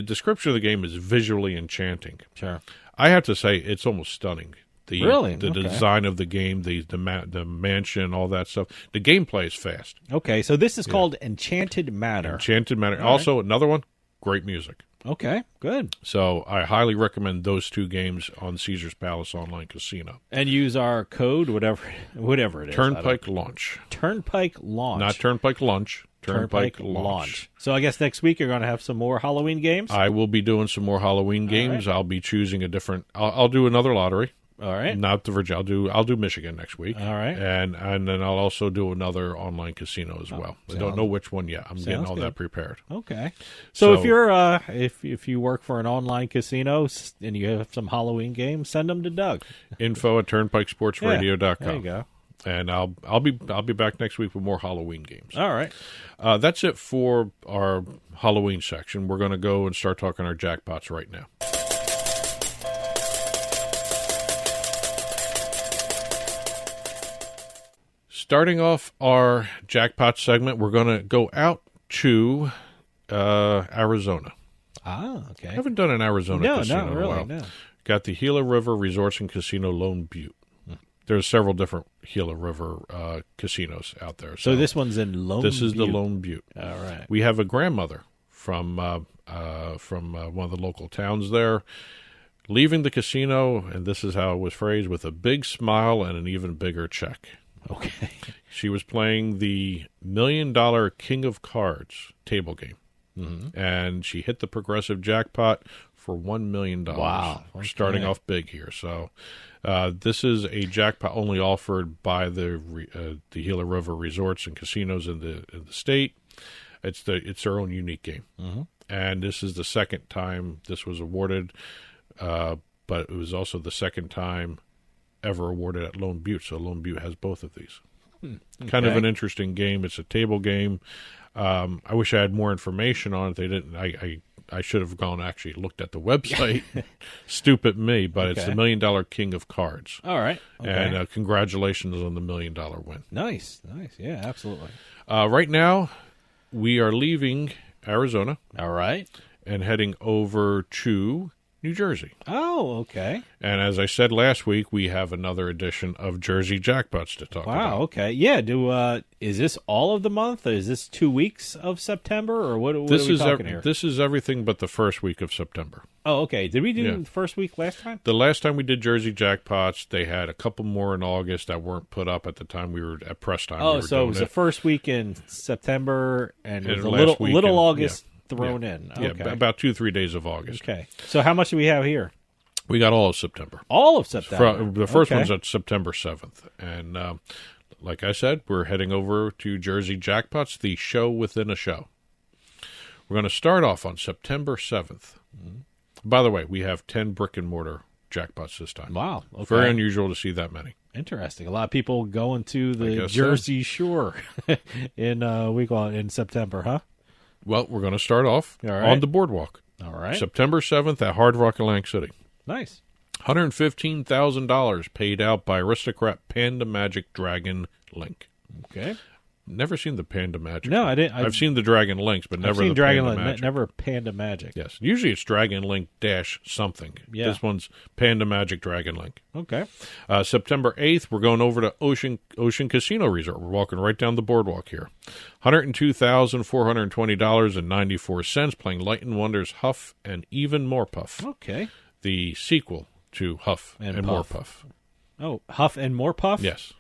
description of the game is visually enchanting. Sure. I have to say, it's almost stunning. Really? The Okay. design of the game, the mansion, all that stuff. The gameplay is fast. Okay, so this is called Enchanted Manor. Enchanted Manor. All Also, another one, great music. Okay, good. So I highly recommend those two games on Caesars Palace Online Casino. And use our code, whatever it is. Turnpike Launch. Turnpike Launch. Not Turnpike Lunch. Turnpike Launch. So I guess next week you're going to have some more Halloween games? I will be doing some more Halloween games. I'll be choosing a different. I'll do another lottery. All right. Not the Virginia. I'll do Michigan next week. All right. And then I'll also do another online casino as well. I don't know which one yet. I'm getting all that prepared. Okay. So if you're if you work for an online casino and you have some Halloween games, send them to Doug. info@turnpikesportsradio.com. Yeah, there you go. And I'll be back next week with more Halloween games. All right. That's it for our Halloween section. We're going to go and start talking our jackpots right now. Starting off our jackpot segment, we're going to go out to Arizona. Ah, okay. I haven't done an Arizona casino not really, in a while. no. Got the Gila River Resorts and Casino Lone Butte. There's several different Gila River casinos out there. So this one's in Lone Butte. This is the Lone Butte. All right. We have a grandmother from one of the local towns there, leaving the casino, and this is how it was phrased, with a big smile and an even bigger check. Okay. She was playing the $1 Million King of Cards table game. and she hit the progressive jackpot for $1 million. Wow. We're starting off big here. So this is a jackpot only offered by the Gila River Resorts and Casinos in the state. It's their own unique game. And this is the second time this was awarded, but it was also the second time ever awarded at Lone Butte. So Lone Butte has both of these. Kind of an interesting game. It's a table game. I wish I had more information on it. They didn't. I should have gone actually looked at the website. Stupid me, but it's the $1 Million King of Cards. All right. Okay. And congratulations on the $1 million win. Nice. Yeah, absolutely. Right now, we are leaving Arizona. All right. And heading over to New Jersey. Oh, okay. And as I said last week, we have another edition of Jersey Jackpots to talk about. Wow, okay. Yeah, is this all of the month? Is this 2 weeks of September, or what are we talking here? This is everything but the first week of September. Oh, okay. Did we do the first week last time? The last time we did Jersey Jackpots, they had a couple more in August that weren't put up at the time we were at press time. Oh, so it was the first week in September and it was a little August thrown in. Okay. Yeah, about 2-3 days of August. Okay. So how much do we have here? We got all of September. All of September? The first one's at September 7th. And like I said, we're heading over to Jersey Jackpots, the show within a show. We're going to start off on September 7th. By the way, we have 10 brick-and-mortar jackpots this time. Wow. Okay. Very unusual to see that many. Interesting. A lot of people going to the Jersey Shore in September, huh? Well, we're going to start off on the boardwalk. All right. September 7th at Hard Rock Atlantic City. Nice. $115,000 paid out by Aristocrat Panda Magic Dragon Link. Okay. Never seen the Panda Magic. No, I didn't. I've seen the Dragon Links, but never the Dragon Panda Link, Magic. never Panda Magic. Yes. Usually it's Dragon Link dash something. Yeah. This one's Panda Magic Dragon Link. Okay. September 8th, we're going over to Ocean Casino Resort. We're walking right down the boardwalk here. $102,420.94, playing Light and Wonder's Huff and Even More Puff. Okay. The sequel to Huff and More Puff. Oh, Huff and More Puff? Yes.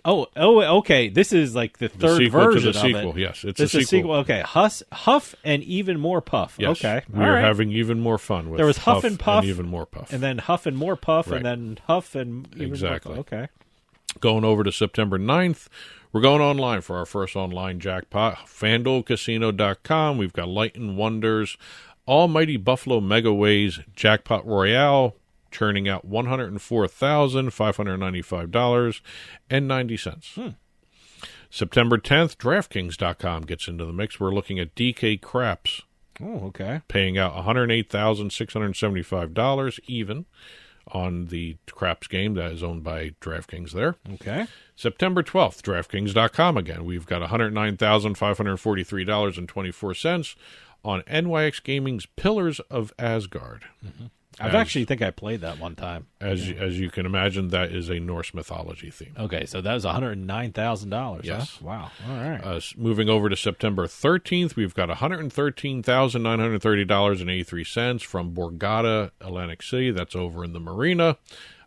Oh, okay. This is like the third version to the of sequel. it. Yes, it's this a sequel. Okay, Huff and Even More Puff. Yes. Okay, We're having even more fun with there was Huff and Puff, and Even More Puff, and then Huff and More Puff, right. and then Huff and Even exactly. More Puff. Okay. Going over to September 9th, we're going online for our first online jackpot. FanDuelCasino.com. We've got Light and Wonders, Almighty Buffalo Mega Ways Jackpot Royale, churning out $104,595.90. September 10th, DraftKings.com gets into the mix. We're looking at DK Craps. Oh, okay. Paying out $108,675 even on the Craps game that is owned by DraftKings there. Okay. September 12th, DraftKings.com again. We've got $109,543.24 on NYX Gaming's Pillars of Asgard. Mm-hmm. I actually think I played that one time. As you can imagine, that is a Norse mythology theme. Okay, so that was $109,000. Yes. Huh? Wow. All right. Moving over to September 13th, we've got $113,930.83 from Borgata, Atlantic City. That's over in the marina.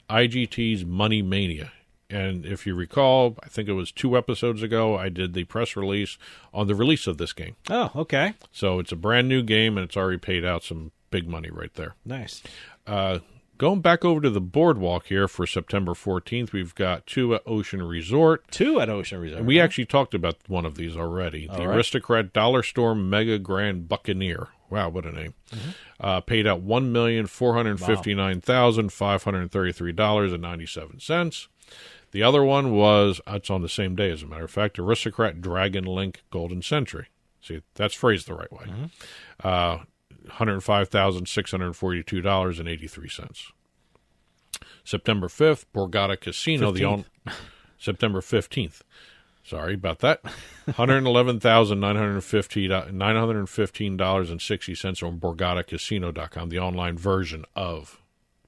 IGT's Money Mania. And if you recall, I think it was 2 episodes ago, I did the press release on the release of this game. Oh, okay. So it's a brand new game, and it's already paid out some big money right there. Nice. Going back over to the boardwalk here for September 14th, we've got 2 at Ocean Resort. 2 at Ocean Resort. And we actually talked about one of these already. The Aristocrat Dollar Storm Mega Grand Buccaneer. Wow, what a name. Mm-hmm. Paid out $1,459,533.97. The other one was, it's on the same day as a matter of fact, Aristocrat Dragon Link Golden Century. See, that's phrased the right way. Mm-hmm. $105,642.83. September 5th, Borgata Casino. September 15th. Sorry about that. $111,915.60 on BorgataCasino.com, the online version of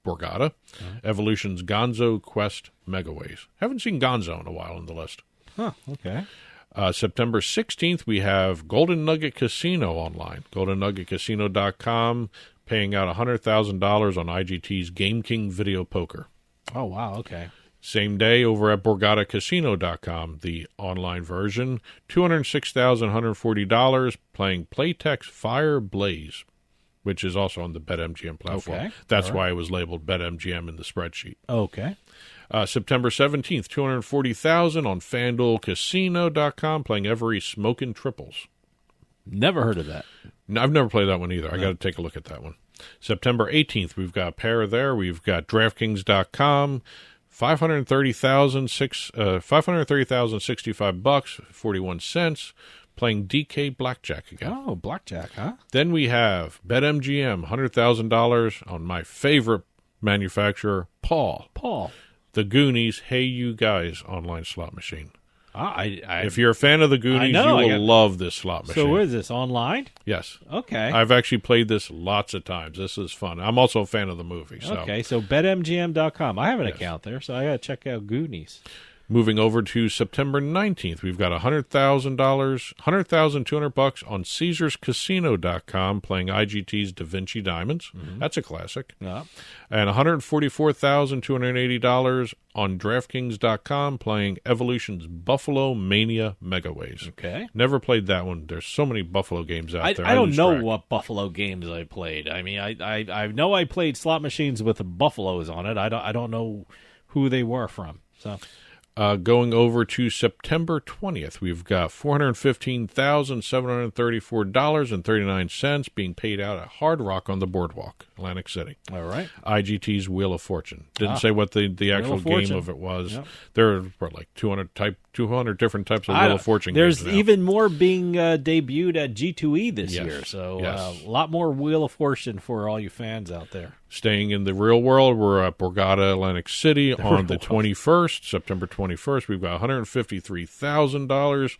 Borgata. Evolution's Gonzo Quest Megaways. Haven't seen Gonzo in a while on the list. Huh, okay. September 16th, we have Golden Nugget Casino online. GoldenNuggetCasino.com, paying out $100,000 on IGT's Game King Video Poker. Oh, wow, okay. Same day over at BorgataCasino.com, the online version, $206,140 playing Playtex Fire Blaze, which is also on the BetMGM platform. Okay. That's All right. why it was labeled BetMGM in the spreadsheet. Okay. September 17th, $240,000 on FanDuelCasino.com playing Every Smokin' Triples. Never heard of that. No, I've never played that one either. I got to take a look at that one. September 18th, we've got a pair there. We've got DraftKings.com, $530,065, 41 cents, playing DK Blackjack again. Oh, Blackjack, huh? Then we have BetMGM, $100,000 on my favorite manufacturer, Paul. The Goonies, Hey You Guys online slot machine. If you're a fan of the Goonies, you will love this slot machine. So what is this, online? Yes. Okay. I've actually played this lots of times. This is fun. I'm also a fan of the movie. So. Okay, so BetMGM.com. I have an account there, so I got to check out Goonies. Moving over to September 19th, we've got $100,200 on CaesarsCasino.com playing IGT's Da Vinci Diamonds. Mm-hmm. That's a classic. Yeah. And $144,280 on DraftKings.com playing Evolution's Buffalo Mania Megaways. Okay. Never played that one. There's so many Buffalo games out there. I don't lose know track. what Buffalo games I played. I mean, I know I played slot machines with the Buffaloes on it. I don't know who they were from. So. Going over to September 20th, we've got $415,734.39 being paid out at Hard Rock on the Boardwalk, Atlantic City. All right. IGT's Wheel of Fortune. Didn't say what the actual game of it was. Yep. There are like 200 different types of Wheel of Fortune There's games now. even more being debuted at G2E this Yes. year. So Yes. a lot more Wheel of Fortune for all you fans out there. Staying in the real world, we're at Borgata, Atlantic City on the 21st, September 21st. We've got $153,000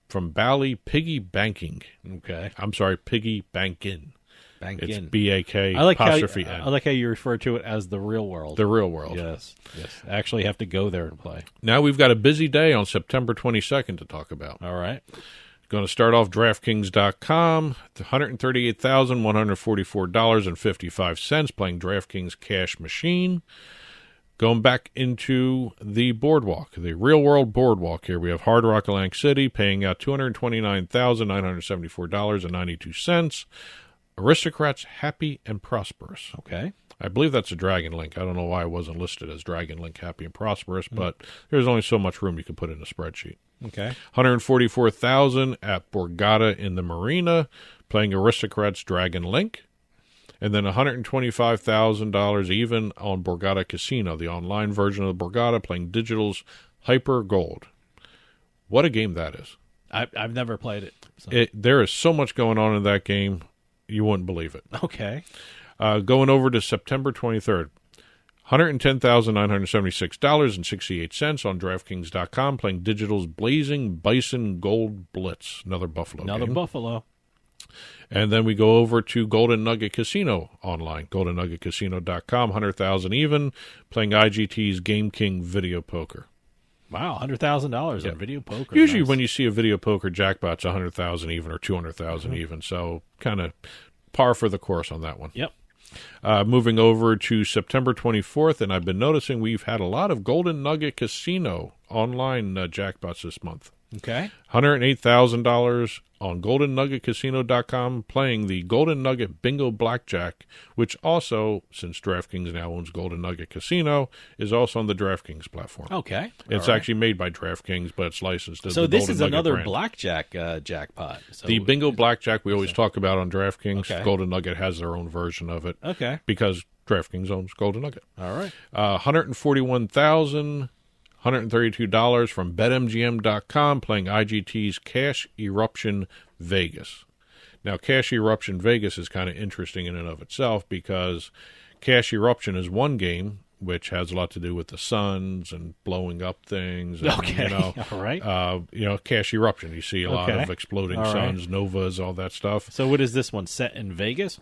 from Bally Piggy Banking. Okay. I'm sorry, Piggy Bankin'. It's Bankin'. B-A-K I like apostrophe how, N. I like how you refer to it as the real world. The real world. Yes. I actually have to go there and play. Now we've got a busy day on September 22nd to talk about. All right. Going to start off DraftKings.com, $138,144.55 playing DraftKings Cash Machine. Going back into the boardwalk, the real world boardwalk here, we have Hard Rock Atlantic City paying out $229,974.92. Aristocrats Happy and Prosperous. Okay. I believe that's a Dragon Link. I don't know why it wasn't listed as Dragon Link Happy and Prosperous, but there's only so much room you can put in a spreadsheet. Okay. $144,000 at Borgata in the Marina, playing Aristocrats Dragon Link. And then $125,000 even on Borgata Casino, the online version of the Borgata, playing Digital's Hyper Gold. What a game that is. I've never played it. So. There is so much going on in that game, you wouldn't believe it. Okay. Going over to September 23rd, $110,976.68 on DraftKings.com, playing Digital's Blazing Bison Gold Blitz, another Buffalo game. Buffalo. And then we go over to Golden Nugget Casino online, GoldenNuggetCasino.com, $100,000 even, playing IGT's Game King Video Poker. Wow, $100,000 on video poker. Usually Nice. when you see a video poker jackpot's $100,000 even or $200,000 even, so kind of par for the course on that one. Yep. Moving over to September 24th, and I've been noticing we've had a lot of Golden Nugget Casino online jackpots this month. Okay. $108,000 on GoldenNuggetCasino.com playing the Golden Nugget Bingo Blackjack, which also, since DraftKings now owns Golden Nugget Casino, is also on the DraftKings platform. Okay. It's actually made by DraftKings, but it's licensed as So the this Golden is Nugget another brand. blackjack jackpot. So The Bingo Blackjack we always talk about on DraftKings. Okay. Golden Nugget has their own version of it. Okay. Because DraftKings owns Golden Nugget. All right. $141,132 from BetMGM.com playing IGT's Cash Eruption Vegas. Now, Cash Eruption Vegas is kind of interesting in and of itself because Cash Eruption is one game which has a lot to do with the suns and blowing up things. And, Okay. All right. Cash Eruption. You see a lot of exploding All right. suns, novas, all that stuff. So what is this one, set in Vegas?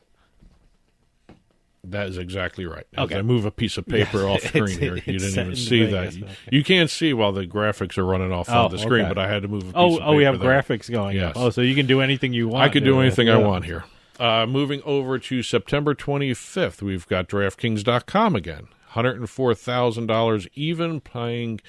That is exactly right. As Okay. I move a piece of paper Yes, off screen it's- here. You it's didn't set even in see Vegas. that. Okay. You can't see while the graphics are running off on the screen, okay. but I had to move a piece of paper. Oh, we have there. graphics going. Yes. Oh, so you can do anything you want. I could do anything I Yeah. want here. Moving over to September 25th, we've got DraftKings.com again. $104,000 even playing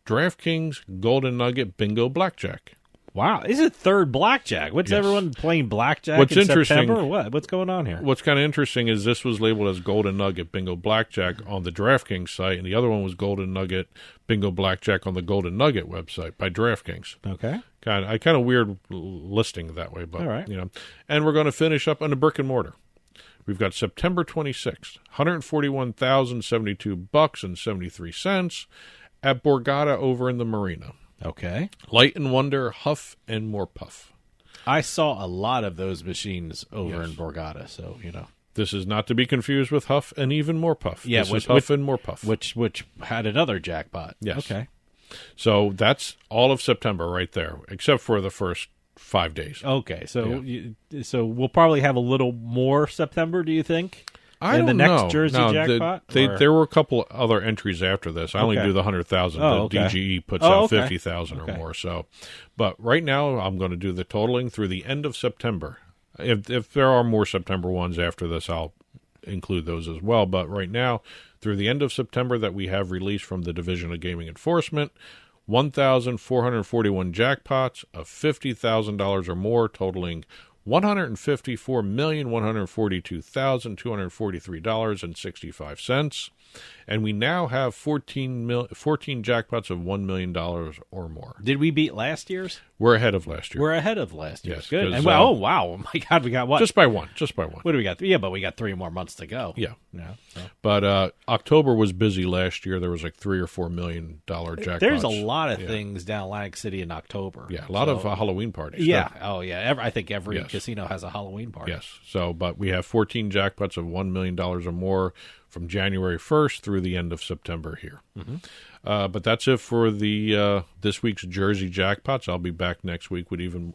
DraftKings Golden Nugget Bingo Blackjack. Wow, is it third blackjack? What's everyone playing blackjack in September or what? What's going on here? What's kind of interesting is this was labeled as Golden Nugget Bingo Blackjack on the DraftKings site, and the other one was Golden Nugget Bingo Blackjack on the Golden Nugget website by DraftKings. Okay. Kind of weird listing that way, but all right. And we're going to finish up on the brick and mortar. We've got September 26th, $141,072.73 at Borgata over in the Marina. Okay. Light and Wonder, Huff and More Puff. I saw a lot of those machines over in Borgata, so This is not to be confused with Huff and Even More Puff. Yeah, this is Huff and More Puff, which had another jackpot. Yes. Okay. So that's all of September right there, except for the first 5 days. Okay, so so we'll probably have a little more September. Do you think? I don't the know. next Jersey jackpot? There were a couple other entries after this. I only do the 100,000. DGE puts out 50,000 or more. So, but right now I'm going to do the totaling through the end of September. If there are more September ones after this, I'll include those as well. But right now, through the end of September, that we have released from the Division of Gaming Enforcement, 1,441 jackpots of $50,000 or more, totaling $154,142,243.65. And we now have 14 jackpots of $1 million or more. Did we beat last year's? We're ahead of last year. We're ahead of last year. Yes. Good. And oh, wow. Oh, my God. We got what? Just by one. What do we got? Yeah, but we got 3 more months to go. Yeah. So. But October was busy last year. There was like $3 or $4 million jackpots. There's a lot of things down Atlantic City in October. Yeah, a lot of Halloween parties. Yeah. Oh, yeah. I think every casino has a Halloween party. Yes. So, but we have 14 jackpots of $1 million or more from January 1st through the end of September here. Mm-hmm. But that's it for the this week's Jersey jackpots. I'll be back next week with in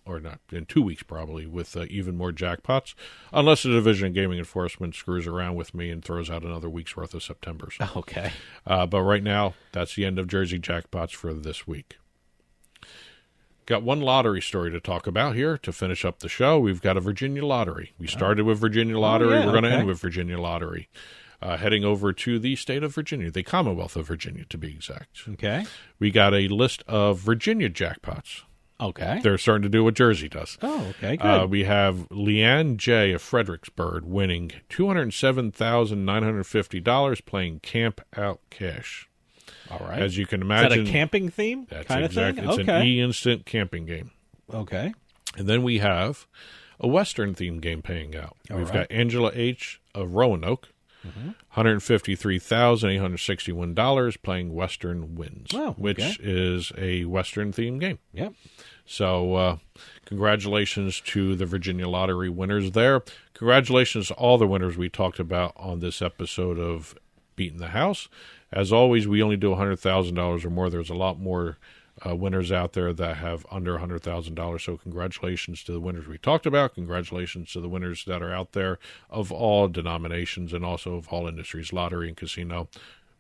2 weeks probably, with even more jackpots, unless the Division of Gaming Enforcement screws around with me and throws out another week's worth of Septembers. Okay. But right now, that's the end of Jersey jackpots for this week. Got one lottery story to talk about here to finish up the show. We've got a Virginia lottery. We started with Virginia Lottery. We're going to end with Virginia Lottery. Heading over to the state of Virginia, the Commonwealth of Virginia, to be exact. Okay. We got a list of Virginia jackpots. Okay. They're starting to do what Jersey does. Oh, okay, good. We have Leanne J. of Fredericksburg winning $207,950 playing Camp Out Cash. All right. As you can imagine. Is that a camping theme kind of thing? It's an e-instant camping game. Okay. And then we have a Western theme game paying out. We've got Angela H. of Roanoke. $153,861 playing Western Winds, which is a Western-themed game. Yep. So congratulations to the Virginia Lottery winners there. Congratulations to all the winners we talked about on this episode of Beating the House. As always, we only do $100,000 or more. There's a lot more winners out there that have under $100,000. So congratulations to the winners we talked about. Congratulations to the winners that are out there of all denominations and also of all industries, lottery and casino.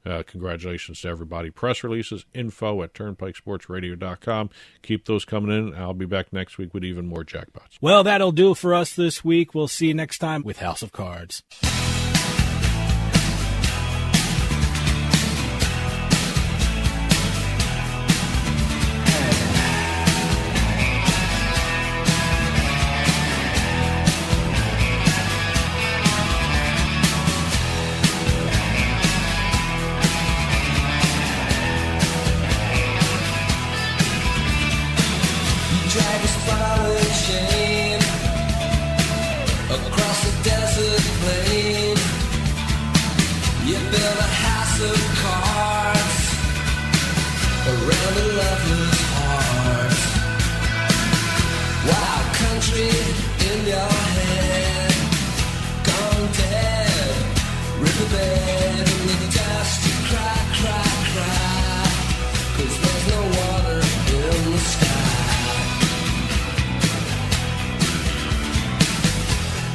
Congratulations to everybody. Press releases, info at turnpikesportsradio.com. Keep those coming in. I'll be back next week with even more jackpots. Well, that'll do it for us this week. We'll see you next time with House of Cards. Around a lover's heart, wild country in your head, gone dead, riverbed in the dust, you cry, cry, cry, 'cause there's no water in the sky.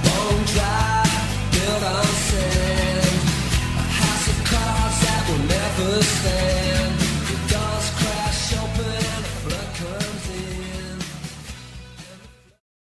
Bone dry, built on sand, a house of cards that will never stand.